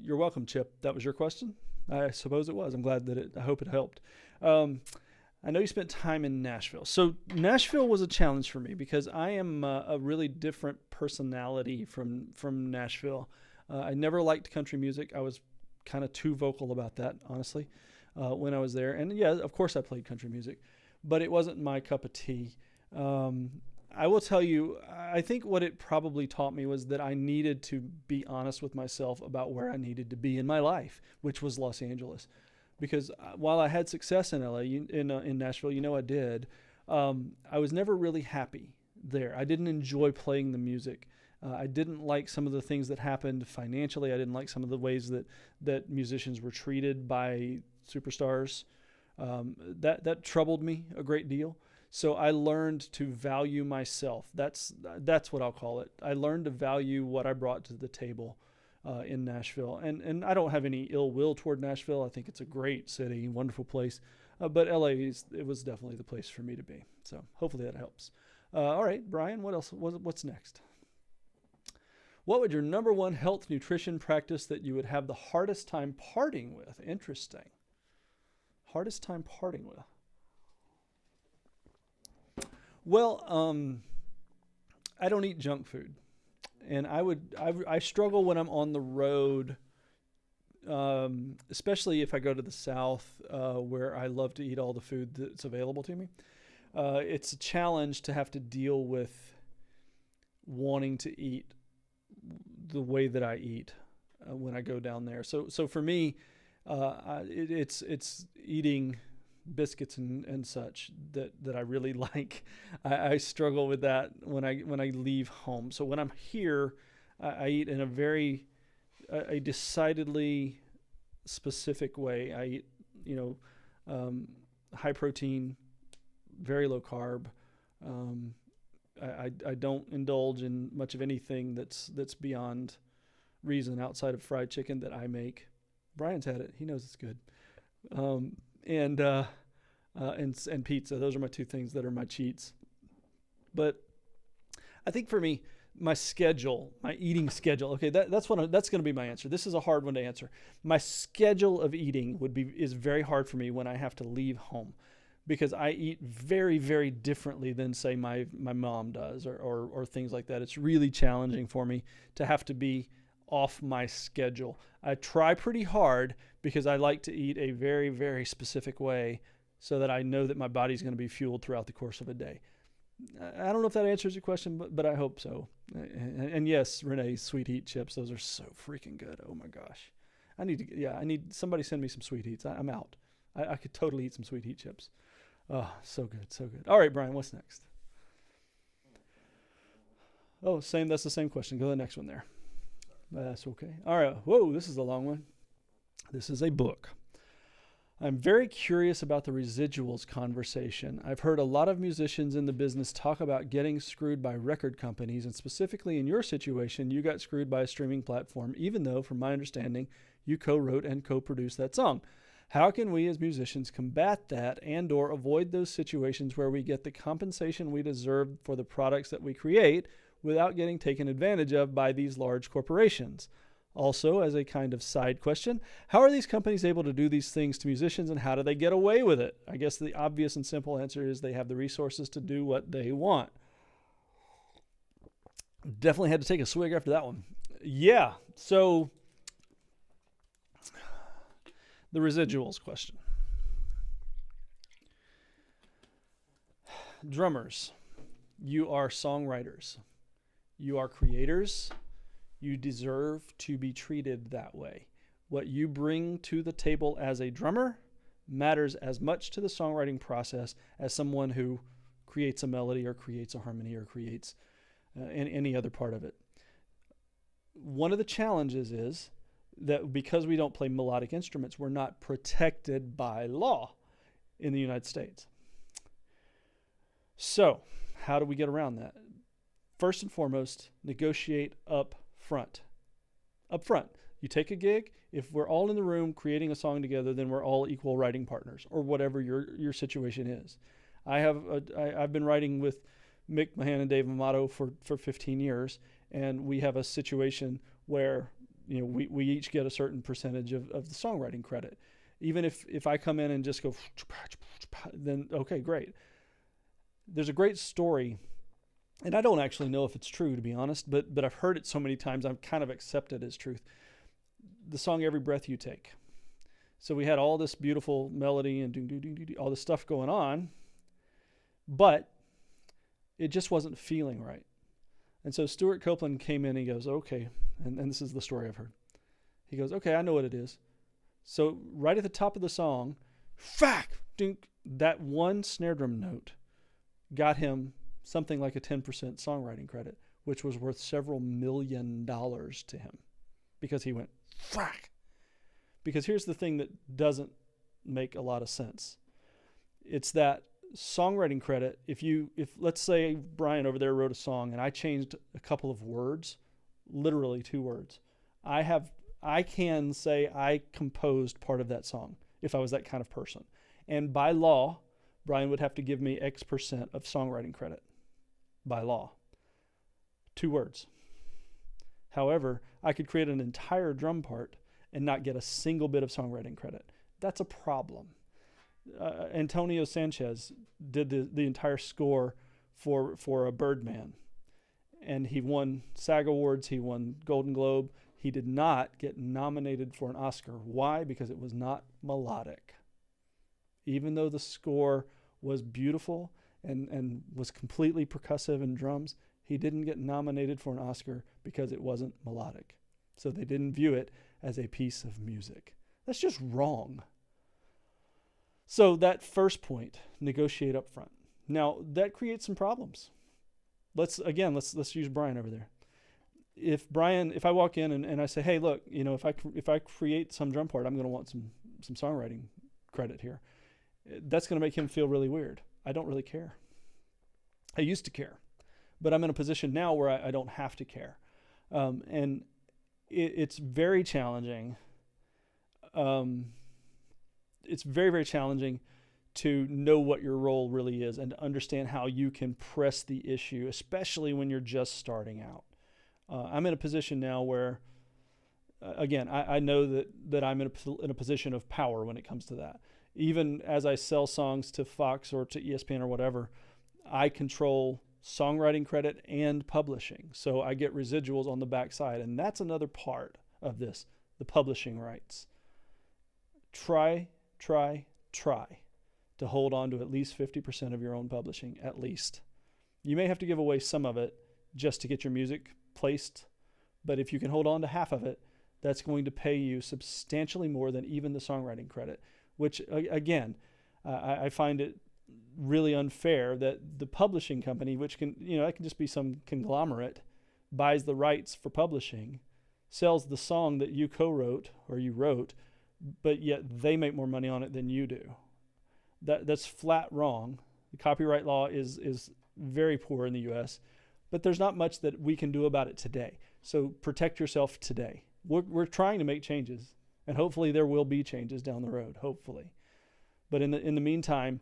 Speaker 1: You're welcome, Chip. That was your question? I suppose it was. I'm glad that I hope it helped. I know you spent time in Nashville. So Nashville was a challenge for me because I am a really different personality from Nashville. I never liked country music. I was kind of too vocal about that, honestly, when I was there. And yeah, of course I played country music, but it wasn't my cup of tea. I will tell you, I think what it probably taught me was that I needed to be honest with myself about where I needed to be in my life, which was Los Angeles. Because while I had success in LA, in Nashville, I did, I was never really happy there. I didn't enjoy playing the music. I didn't like some of the things that happened financially. I didn't like some of the ways that musicians were treated by superstars. That troubled me a great deal. So I learned to value myself. That's what I'll call it. I learned to value what I brought to the table in Nashville. And I don't have any ill will toward Nashville. I think it's a great city, wonderful place. But LA, it was definitely the place for me to be. So hopefully that helps. All right, Brian, what else? What's next? What would your number one health nutrition practice that you would have the hardest time parting with? Interesting. Hardest time parting with. Well, I don't eat junk food, and I struggle when I'm on the road, especially if I go to the South, where I love to eat all the food that's available to me. It's a challenge to have to deal with wanting to eat the way that I eat when I go down there. So for me, it's eating biscuits and such that I really like. I struggle with that when I leave home. So when I'm here, I eat in a decidedly specific way. I eat, high protein, very low carb. I don't indulge in much of anything that's beyond reason outside of fried chicken that I make. Brian's had it. He knows it's good. And pizza. Those are my two things that are my cheats. But I think for me, my eating schedule. Okay, that's going to be my answer. This is a hard one to answer. My schedule of eating is very hard for me when I have to leave home, because I eat very, very differently than, say, my mom does or things like that. It's really challenging for me to have to be off my schedule. I try pretty hard because I like to eat a very, very specific way so that I know that my body's going to be fueled throughout the course of a day. I don't know if that answers your question, but I hope so. And yes, Renee, Sweet Heat chips, those are so freaking good. Oh my gosh. I need somebody send me some Sweet Heats. I'm out. I could totally eat some Sweet Heat chips. Oh, so good, so good. All right, Brian, what's next? Oh, that's the same question. Go to the next one there. That's okay. All right. Whoa, this is a long one. This is a book. I'm very curious about the residuals conversation. I've heard a lot of musicians in the business talk about getting screwed by record companies, and specifically in your situation, you got screwed by a streaming platform, even though, from my understanding, you co-wrote and co-produced that song. How can we as musicians combat that and/or avoid those situations where we get the compensation we deserve for the products that we create without getting taken advantage of by these large corporations? Also, as a kind of side question, how are these companies able to do these things to musicians, and how do they get away with it? I guess the obvious and simple answer is they have the resources to do what they want. Definitely had to take a swig after that one. Yeah, so the residuals question. Drummers, you are songwriters. You are creators. You deserve to be treated that way. What you bring to the table as a drummer matters as much to the songwriting process as someone who creates a melody or creates a harmony or creates any other part of it. One of the challenges is that because we don't play melodic instruments, we're not protected by law in the United States. So, how do we get around that? First and foremost, negotiate up front. Up front. You take a gig, if we're all in the room creating a song together, then we're all equal writing partners, or whatever your situation is. I've been writing with Mick Mahan and Dave Amato for 15 years, and we have a situation where we each get a certain percentage of the songwriting credit. Even if I come in and just go, then okay, great. There's a great story, and I don't actually know if it's true, to be honest, but I've heard it so many times, I've kind of accepted it as truth. the song Every Breath You Take. So we had all this beautiful melody and all this stuff going on, but it just wasn't feeling right. And so Stuart Copeland came in and he goes, okay, and this is the story I've heard. He goes, okay, I know what it is. So right at the top of the song, that one snare drum note got him something like a 10% songwriting credit, which was worth several $1 million to him because he went, frack. Because here's the thing that doesn't make a lot of sense. It's that songwriting credit. If let's say Brian over there wrote a song and I changed a couple of words, literally 2 words, I can say I composed part of that song if I was that kind of person. And by law, Brian would have to give me X% of songwriting credit. By law. 2 words. However, I could create an entire drum part and not get a single bit of songwriting credit. That's a problem. Antonio Sanchez did the entire score for a Birdman, and he won SAG Awards, he won Golden Globe. He did not get nominated for an Oscar. Why? Because it was not melodic. Even though the score was beautiful and was completely percussive in drums, he didn't get nominated for an Oscar because it wasn't melodic. So they didn't view it as a piece of music. That's just wrong. So that first point, negotiate up front. Now that creates some problems. Let's use Brian over there. If I walk in and I say, hey, look, if I create some drum part, I'm going to want some songwriting credit here. That's going to make him feel really weird. I don't really care. I used to care, but I'm in a position now where I don't have to care. And it's very challenging. It's very, very challenging to know what your role really is and to understand how you can press the issue, especially when you're just starting out. I'm in a position now where, again, I know that I'm in a position of power when it comes to that. Even as I sell songs to Fox or to ESPN or whatever, I control songwriting credit and publishing. So I get residuals on the backside. And that's another part of this, the publishing rights. Try to hold on to at least 50% of your own publishing, at least. You may have to give away some of it just to get your music placed, but if you can hold on to half of it, that's going to pay you substantially more than even the songwriting credit, which again, I find it really unfair that the publishing company, which can, that can just be some conglomerate, buys the rights for publishing, sells the song that you co-wrote or you wrote, but yet they make more money on it than you do. That's flat wrong. The copyright law is very poor in the U.S., but there's not much that we can do about it today. So protect yourself today. We're trying to make changes, and hopefully there will be changes down the road, hopefully. But in the meantime,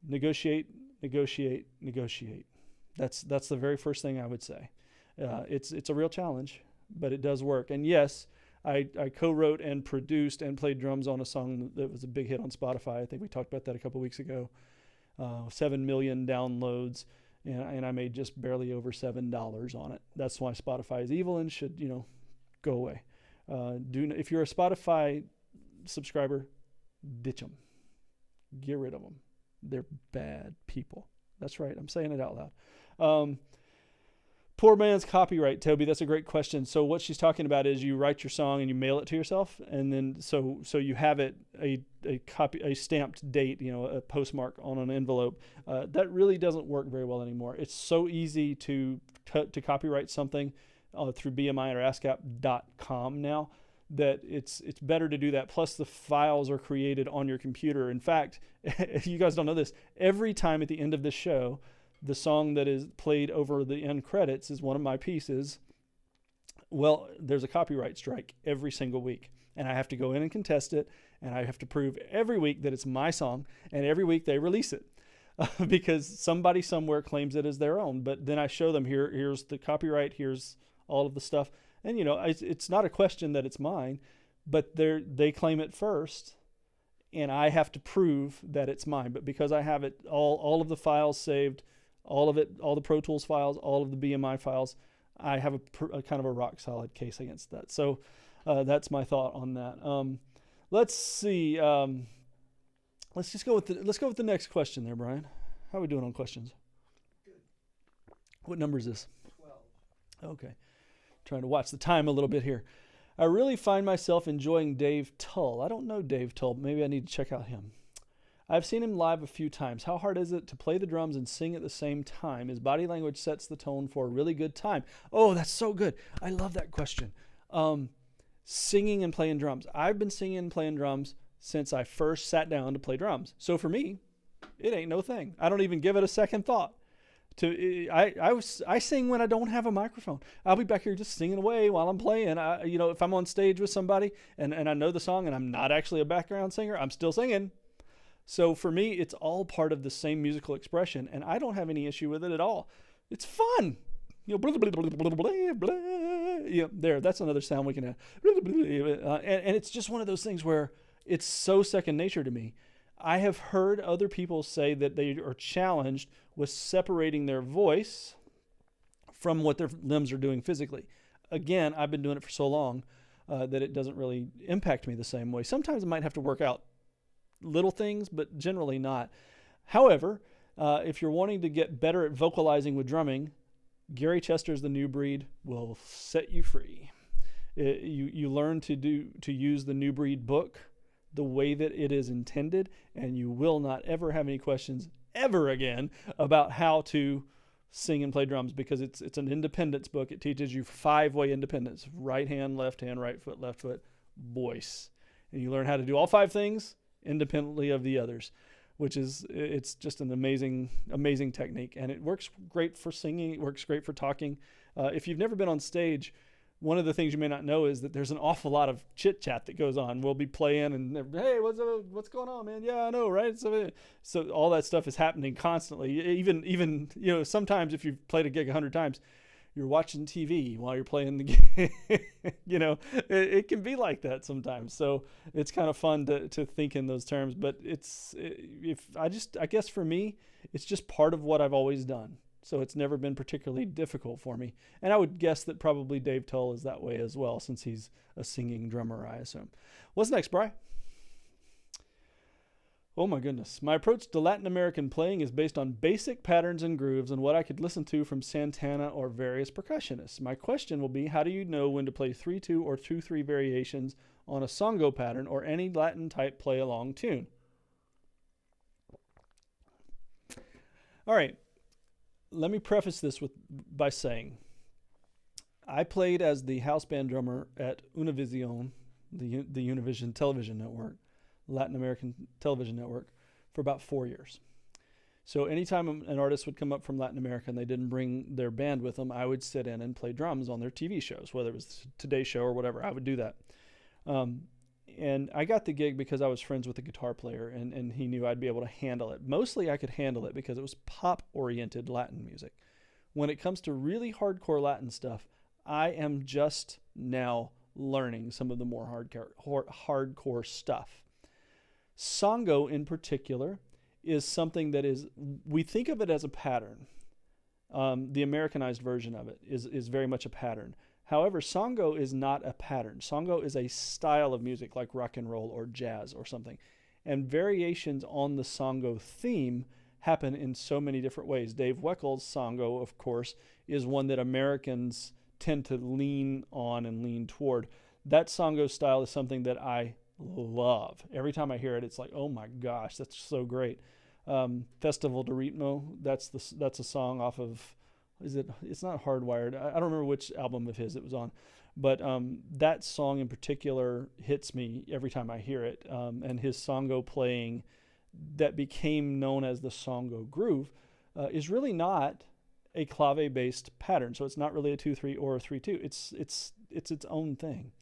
Speaker 1: negotiate. That's the very first thing I would say. It's a real challenge, but it does work. And yes, I co-wrote and produced and played drums on a song that was a big hit on Spotify. I think we talked about that a couple of weeks ago. 7 million downloads, and I made just barely over $7 on it. That's why Spotify is evil and should, go away. If you're a Spotify subscriber, ditch them. Get rid of them. They're bad people. That's right. I'm saying it out loud. Poor man's copyright, Toby. That's a great question. So what she's talking about is you write your song and you mail it to yourself, and then so you have it a stamped date, a postmark on an envelope. That really doesn't work very well anymore. It's so easy to copyright something through BMI or ASCAP.com now that it's better to do that. Plus the files are created on your computer. In fact, if you guys don't know this, every time at the end of this show, the song that is played over the end credits is one of my pieces. Well, there's a copyright strike every single week, and I have to go in and contest it, and I have to prove every week that it's my song, and every week they release it because somebody somewhere claims it as their own. But then I show them here's the copyright, here's all of the stuff, and it's not a question that it's mine, but they claim it first, and I have to prove that it's mine. But because I have it all of the files saved, all of it, all the Pro Tools files, all of the BMI files, I have a kind of a rock solid case against that. So That's my thought on that. Let's see. Let's go with the next question there, Brian. How are we doing on questions?
Speaker 2: Good.
Speaker 1: What number is this?
Speaker 2: 12.
Speaker 1: Okay. Trying to watch the time a little bit here. I really find myself enjoying Dave Tull. I don't know Dave Tull. Maybe I need to check out him. I've seen him live a few times. How hard is it to play the drums and sing at the same time? His body language sets the tone for a really good time. Oh, that's so good. I love that question. Singing and playing drums. I've been singing and playing drums since I first sat down to play drums. So for me, it ain't no thing. I don't even give it a second thought. I sing when I don't have a microphone. I'll be back here just singing away while I'm playing. If I'm on stage with somebody and I know the song and I'm not actually a background singer, I'm still singing. So for me, it's all part of the same musical expression, and I don't have any issue with it at all. It's fun. Blah, blah, blah, blah, blah, blah. There, that's another sound we can have. And it's just one of those things where it's so second nature to me. I have heard other people say that they are challenged with separating their voice from what their limbs are doing physically. Again, I've been doing it for so long that it doesn't really impact me the same way. Sometimes I might have to work out little things, but generally not. However, if you're wanting to get better at vocalizing with drumming, Gary Chester's The New Breed will set you free. You learn to use the New Breed book the way that it is intended, and you will not ever have any questions ever again about how to sing and play drums, because it's an independence book. It teaches you 5-way independence: right hand, left foot, voice. And you learn how to do all 5 things independently of the others, it's just an amazing technique, and it works great for singing. It works great for talking. If you've never been on stage, one of the things you may not know is that there's an awful lot of chit chat that goes on. We'll be playing and, hey, what's going on, man? Yeah, I know, right? So all that stuff is happening constantly. Even sometimes if you've played a gig 100 times, you're watching TV while you're playing the game. It can be like that sometimes. So it's kind of fun to think in those terms. But I guess for me, it's just part of what I've always done. So it's never been particularly difficult for me. And I would guess that probably Dave Tull is that way as well, since he's a singing drummer, I assume. What's next, Bri? Oh my goodness. My approach to Latin American playing is based on basic patterns and grooves and what I could listen to from Santana or various percussionists. My question will be, how do you know when to play 3-2 or 2-3 variations on a songo pattern or any Latin type play along tune? All right. Let me preface this by saying I played as the house band drummer at Univision, the Univision television network, Latin American television network, for about 4 years. So anytime an artist would come up from Latin America and they didn't bring their band with them, I would sit in and play drums on their TV shows, whether it was Today Show or whatever. I would do that. And I got the gig because I was friends with the guitar player, and he knew I'd be able to handle it. Mostly I could handle it because it was pop-oriented Latin music. When it comes to really hardcore Latin stuff, I am just now learning some of the more hardcore stuff. Songo in particular is something that we think of it as a pattern. The Americanized version of it is very much a pattern. However, songo is not a pattern. Songo is a style of music like rock and roll or jazz or something. And variations on the songo theme happen in so many different ways. Dave Weckl songo, of course, is one that Americans tend to lean on and lean toward. That songo style is something that I love. Every time I hear it, it's like, oh my gosh, that's so great. Festival de Ritmo, that's a song off of, it's not Hardwired. I don't remember which album of his it was on, but that song in particular hits me every time I hear it. And his songo playing that became known as the songo groove is really not a clave-based pattern. So it's not really a 2-3 or a 3-2. It's its own thing.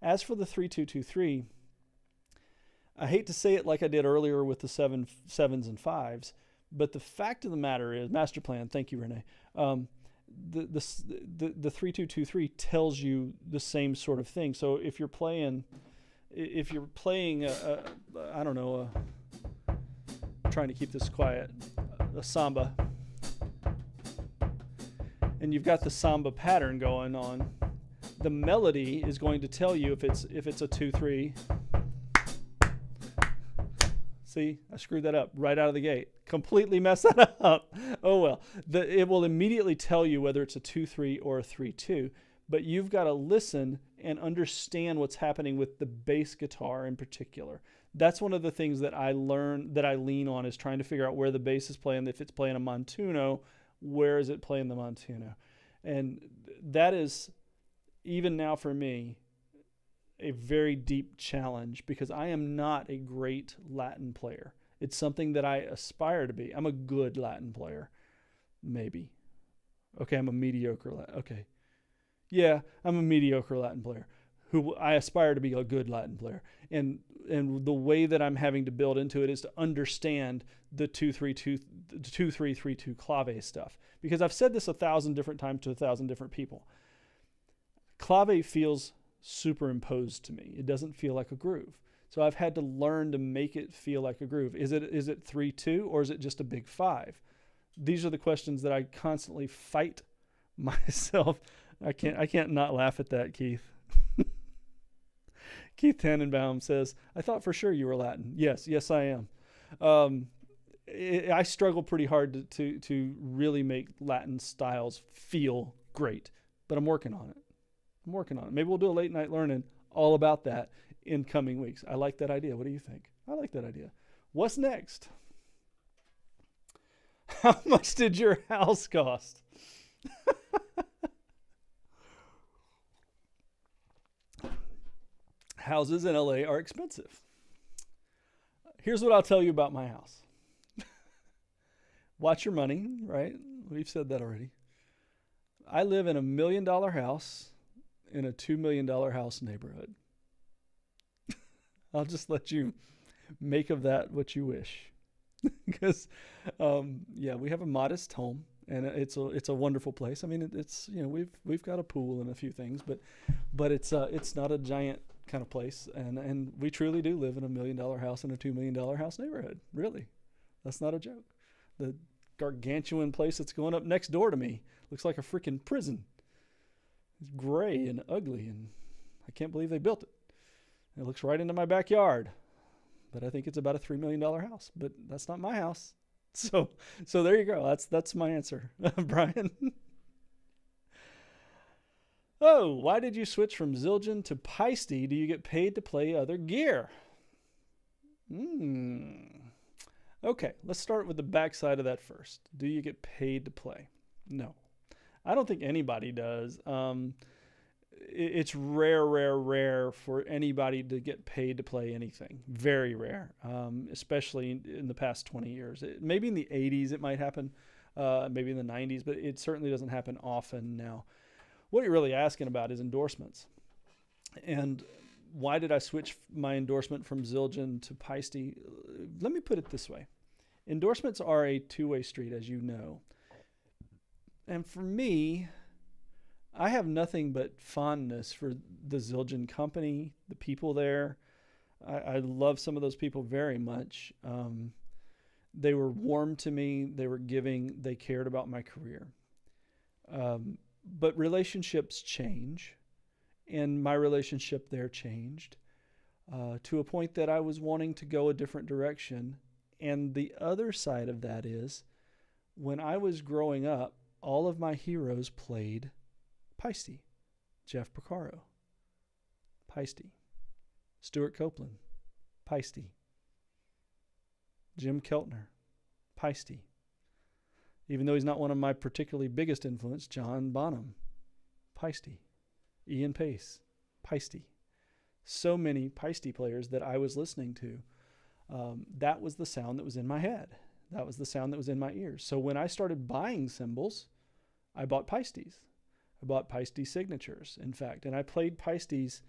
Speaker 1: As for the 3-2-2-3, I hate to say it like I did earlier with the 7s and 5s, but the fact of the matter is, Master Plan, thank you, Renee, the 3-2-2-3 tells you the same sort of thing. So if you're playing I don't know, trying to keep this quiet, a samba, and you've got the samba pattern going on, the melody is going to tell you if it's a 2-3. See, I screwed that up right out of the gate. Completely messed that up. Oh well. It will immediately tell you whether it's a 2-3 or a 3-2, but you've got to listen and understand what's happening with the bass guitar in particular. That's one of the things that I lean on, is trying to figure out where the bass is playing. If it's playing a montuno, where is it playing the montuno? And that is, even now for me, a very deep challenge, because I am not a great Latin player. It's something that I aspire to be. I'm a good Latin player. Maybe. Okay, I'm a mediocre Latin. Okay. Yeah, I'm a mediocre Latin player who I aspire to be a good Latin player. And the way that I'm having to build into it is to understand the 2-3-2 clave stuff. Because I've said this 1,000 different times to 1,000 different people. Clave feels superimposed to me. It doesn't feel like a groove. So I've had to learn to make it feel like a groove. Is it 3-2 or is it just a big 5? These are the questions that I constantly fight myself. I can't not laugh at that, Keith. Keith Tannenbaum says, I thought for sure you were Latin. Yes, I am. I struggle pretty hard to really make Latin styles feel great, but I'm working on it. Maybe we'll do a late night learning all about that in coming weeks. I like that idea. What do you think? I like that idea. What's next? How much did your house cost? Houses in LA are expensive. Here's what I'll tell you about my house. Watch your money, right? We've said that already. I live in $1 million house in a $2 million house neighborhood. I'll just let you make of that what you wish. Because, we have a modest home, and it's a wonderful place. I mean, it's we've got a pool and a few things, but it's not a giant kind of place, and we truly do live in $1 million house in a $2 million house neighborhood. Really, that's not a joke. The gargantuan place that's going up next door to me looks like a freaking prison. It's gray and ugly, and I can't believe they built it. It looks right into my backyard, but I think it's about a $3 million house. But that's not my house, so there you go. That's my answer, Brian. Oh, why did you switch from Zildjian to Paiste? Do you get paid to play other gear? Okay, let's start with the backside of that first. Do you get paid to play? No. I don't think anybody does. It's rare for anybody to get paid to play anything. Very rare, especially in the past 20 years. Maybe in the 80s it might happen, maybe in the 90s, but it certainly doesn't happen often now. What you're really asking about is endorsements. And why did I switch my endorsement from Zildjian to Paiste? Let me put it this way. Endorsements are a two-way street, as you know. And for me, I have nothing but fondness for the Zildjian company, the people there. I love some of those people very much. They were warm to me. They were giving. They cared about my career. But relationships change, and my relationship there changed to a point that I was wanting to go a different direction. And the other side of that is, when I was growing up, all of my heroes played Paiste. Jeff Porcaro, Paiste. Stuart Copeland, Paiste. Jim Keltner, Paiste. Even though he's not one of my particularly biggest influence, John Bonham, Paiste. Ian Pace, Paiste. So many Paiste players that I was listening to. That was the sound that was in my head. That was the sound that was in my ears. So when I started buying cymbals, I bought Paistes. I bought Paiste signatures, in fact. And I played Paistes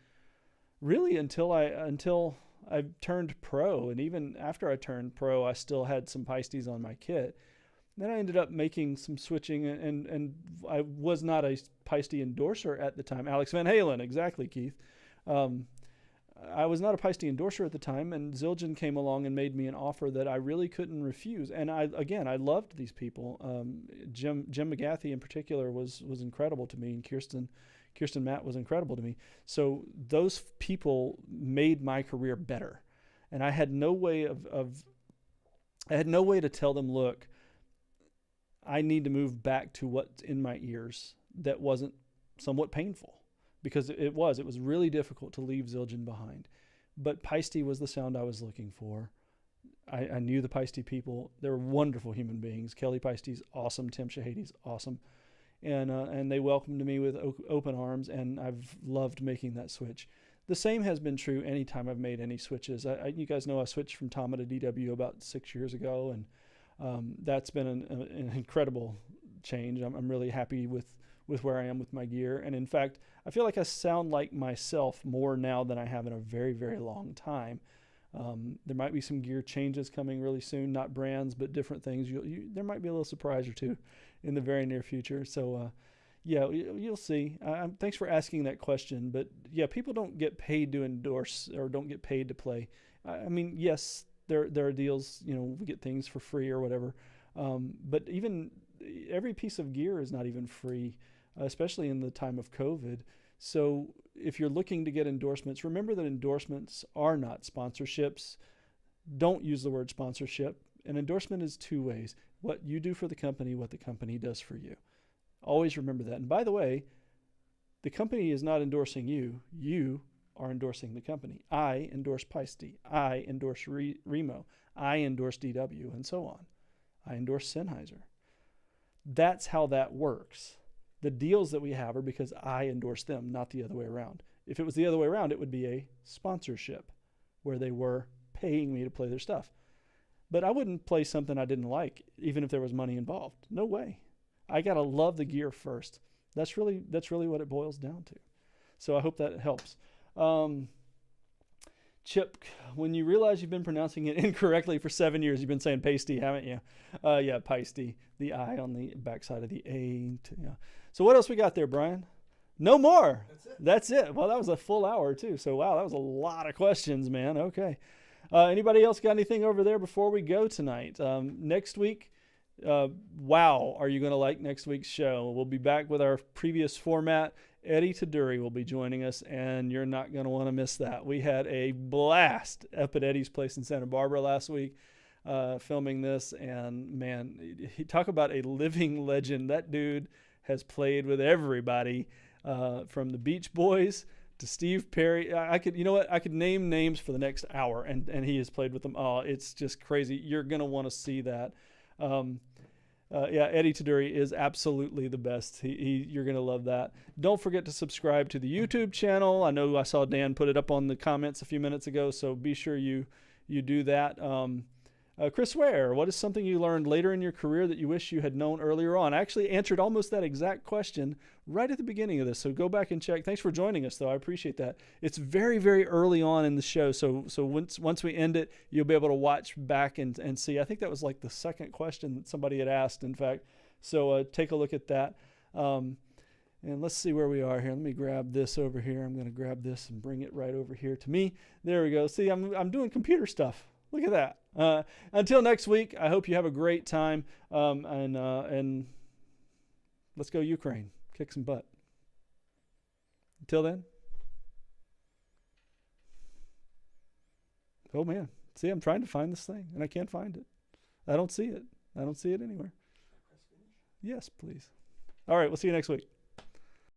Speaker 1: really until I turned pro. And even after I turned pro, I still had some Paistes on my kit. Then I ended up making some switching, and I was not a Paiste endorser at the time. Alex Van Halen, exactly, Keith. I was not a Paiste endorser at the time, and Zildjian came along and made me an offer that I really couldn't refuse. And I loved these people. Jim McGathy in particular was incredible to me, and Kirsten Matt was incredible to me. So those people made my career better, and I had no way to tell them, look, I need to move back to what's in my ears that wasn't somewhat painful. Because it was really difficult to leave Zildjian behind. But Paiste was the sound I was looking for. I knew the Paiste people. They were wonderful human beings. Kelly Paiste's awesome. Tim Shahadi's awesome. And they welcomed me with open arms, and I've loved making that switch. The same has been true anytime I've made any switches. You guys know I switched from Tama to DW about 6 years ago, and that's been an incredible change. I'm really happy with where I am with my gear. And in fact, I feel like I sound like myself more now than I have in a very, very long time. There might be some gear changes coming really soon, not brands, but different things. There might be a little surprise or two in the very near future. So, you'll see. Thanks for asking that question. But yeah, people don't get paid to endorse or don't get paid to play. I mean, yes, there are deals, we get things for free or whatever. But even every piece of gear is not even free, especially in the time of COVID. So if you're looking to get endorsements, remember that endorsements are not sponsorships. Don't use the word sponsorship. An endorsement is two ways: what you do for the company, what the company does for you. Always remember that. And by the way, the company is not endorsing you. You are endorsing the company. I endorse Paiste. I endorse Remo. I endorse DW, and so on. I endorse Sennheiser. That's how that works. The deals that we have are because I endorse them, not the other way around. If it was the other way around, it would be a sponsorship where they were paying me to play their stuff. But I wouldn't play something I didn't like, even if there was money involved. No way. I got to love the gear first. That's really what it boils down to. So I hope that helps. Chip, when you realize you've been pronouncing it incorrectly for 7 years, you've been saying Paiste, haven't you? Yeah, Paiste, the I on the backside of the A. Yeah. So what else we got there, Brian? No more. That's it. Well, that was a full hour too. So wow, that was a lot of questions, man. Okay. Anybody else got anything over there before we go tonight? Next week, wow, are you going to like next week's show? We'll be back with our previous format. Eddie Taduri will be joining us, and you're not going to want to miss that. We had a blast up at Eddie's place in Santa Barbara last week filming this, and man, he talk about a living legend. That dude has played with everybody from the Beach Boys to Steve Perry. I could name names for the next hour, and he has played with them all. It's just crazy. You're going to want to see that. Eddie Taduri is absolutely the best. You're going to love that. Don't forget to subscribe to the YouTube channel. I know I saw Dan put it up on the comments a few minutes ago, so be sure you do that. Chris Ware, what is something you learned later in your career that you wish you had known earlier on? I actually answered almost that exact question right at the beginning of this, so go back and check. Thanks for joining us, though. I appreciate that. It's very, very early on in the show, so once we end it, you'll be able to watch back and see. I think that was like the second question that somebody had asked, in fact. So take a look at that. And let's see where we are here. Let me grab this over here. I'm going to grab this and bring it right over here to me. There we go. See, I'm doing computer stuff. Look at that. Until next week, I hope you have a great time. And let's go Ukraine. Kick some butt. Until then. Oh, man. See, I'm trying to find this thing, and I can't find it. I don't see it. I don't see it anywhere. Yes, please. All right, we'll see you next week.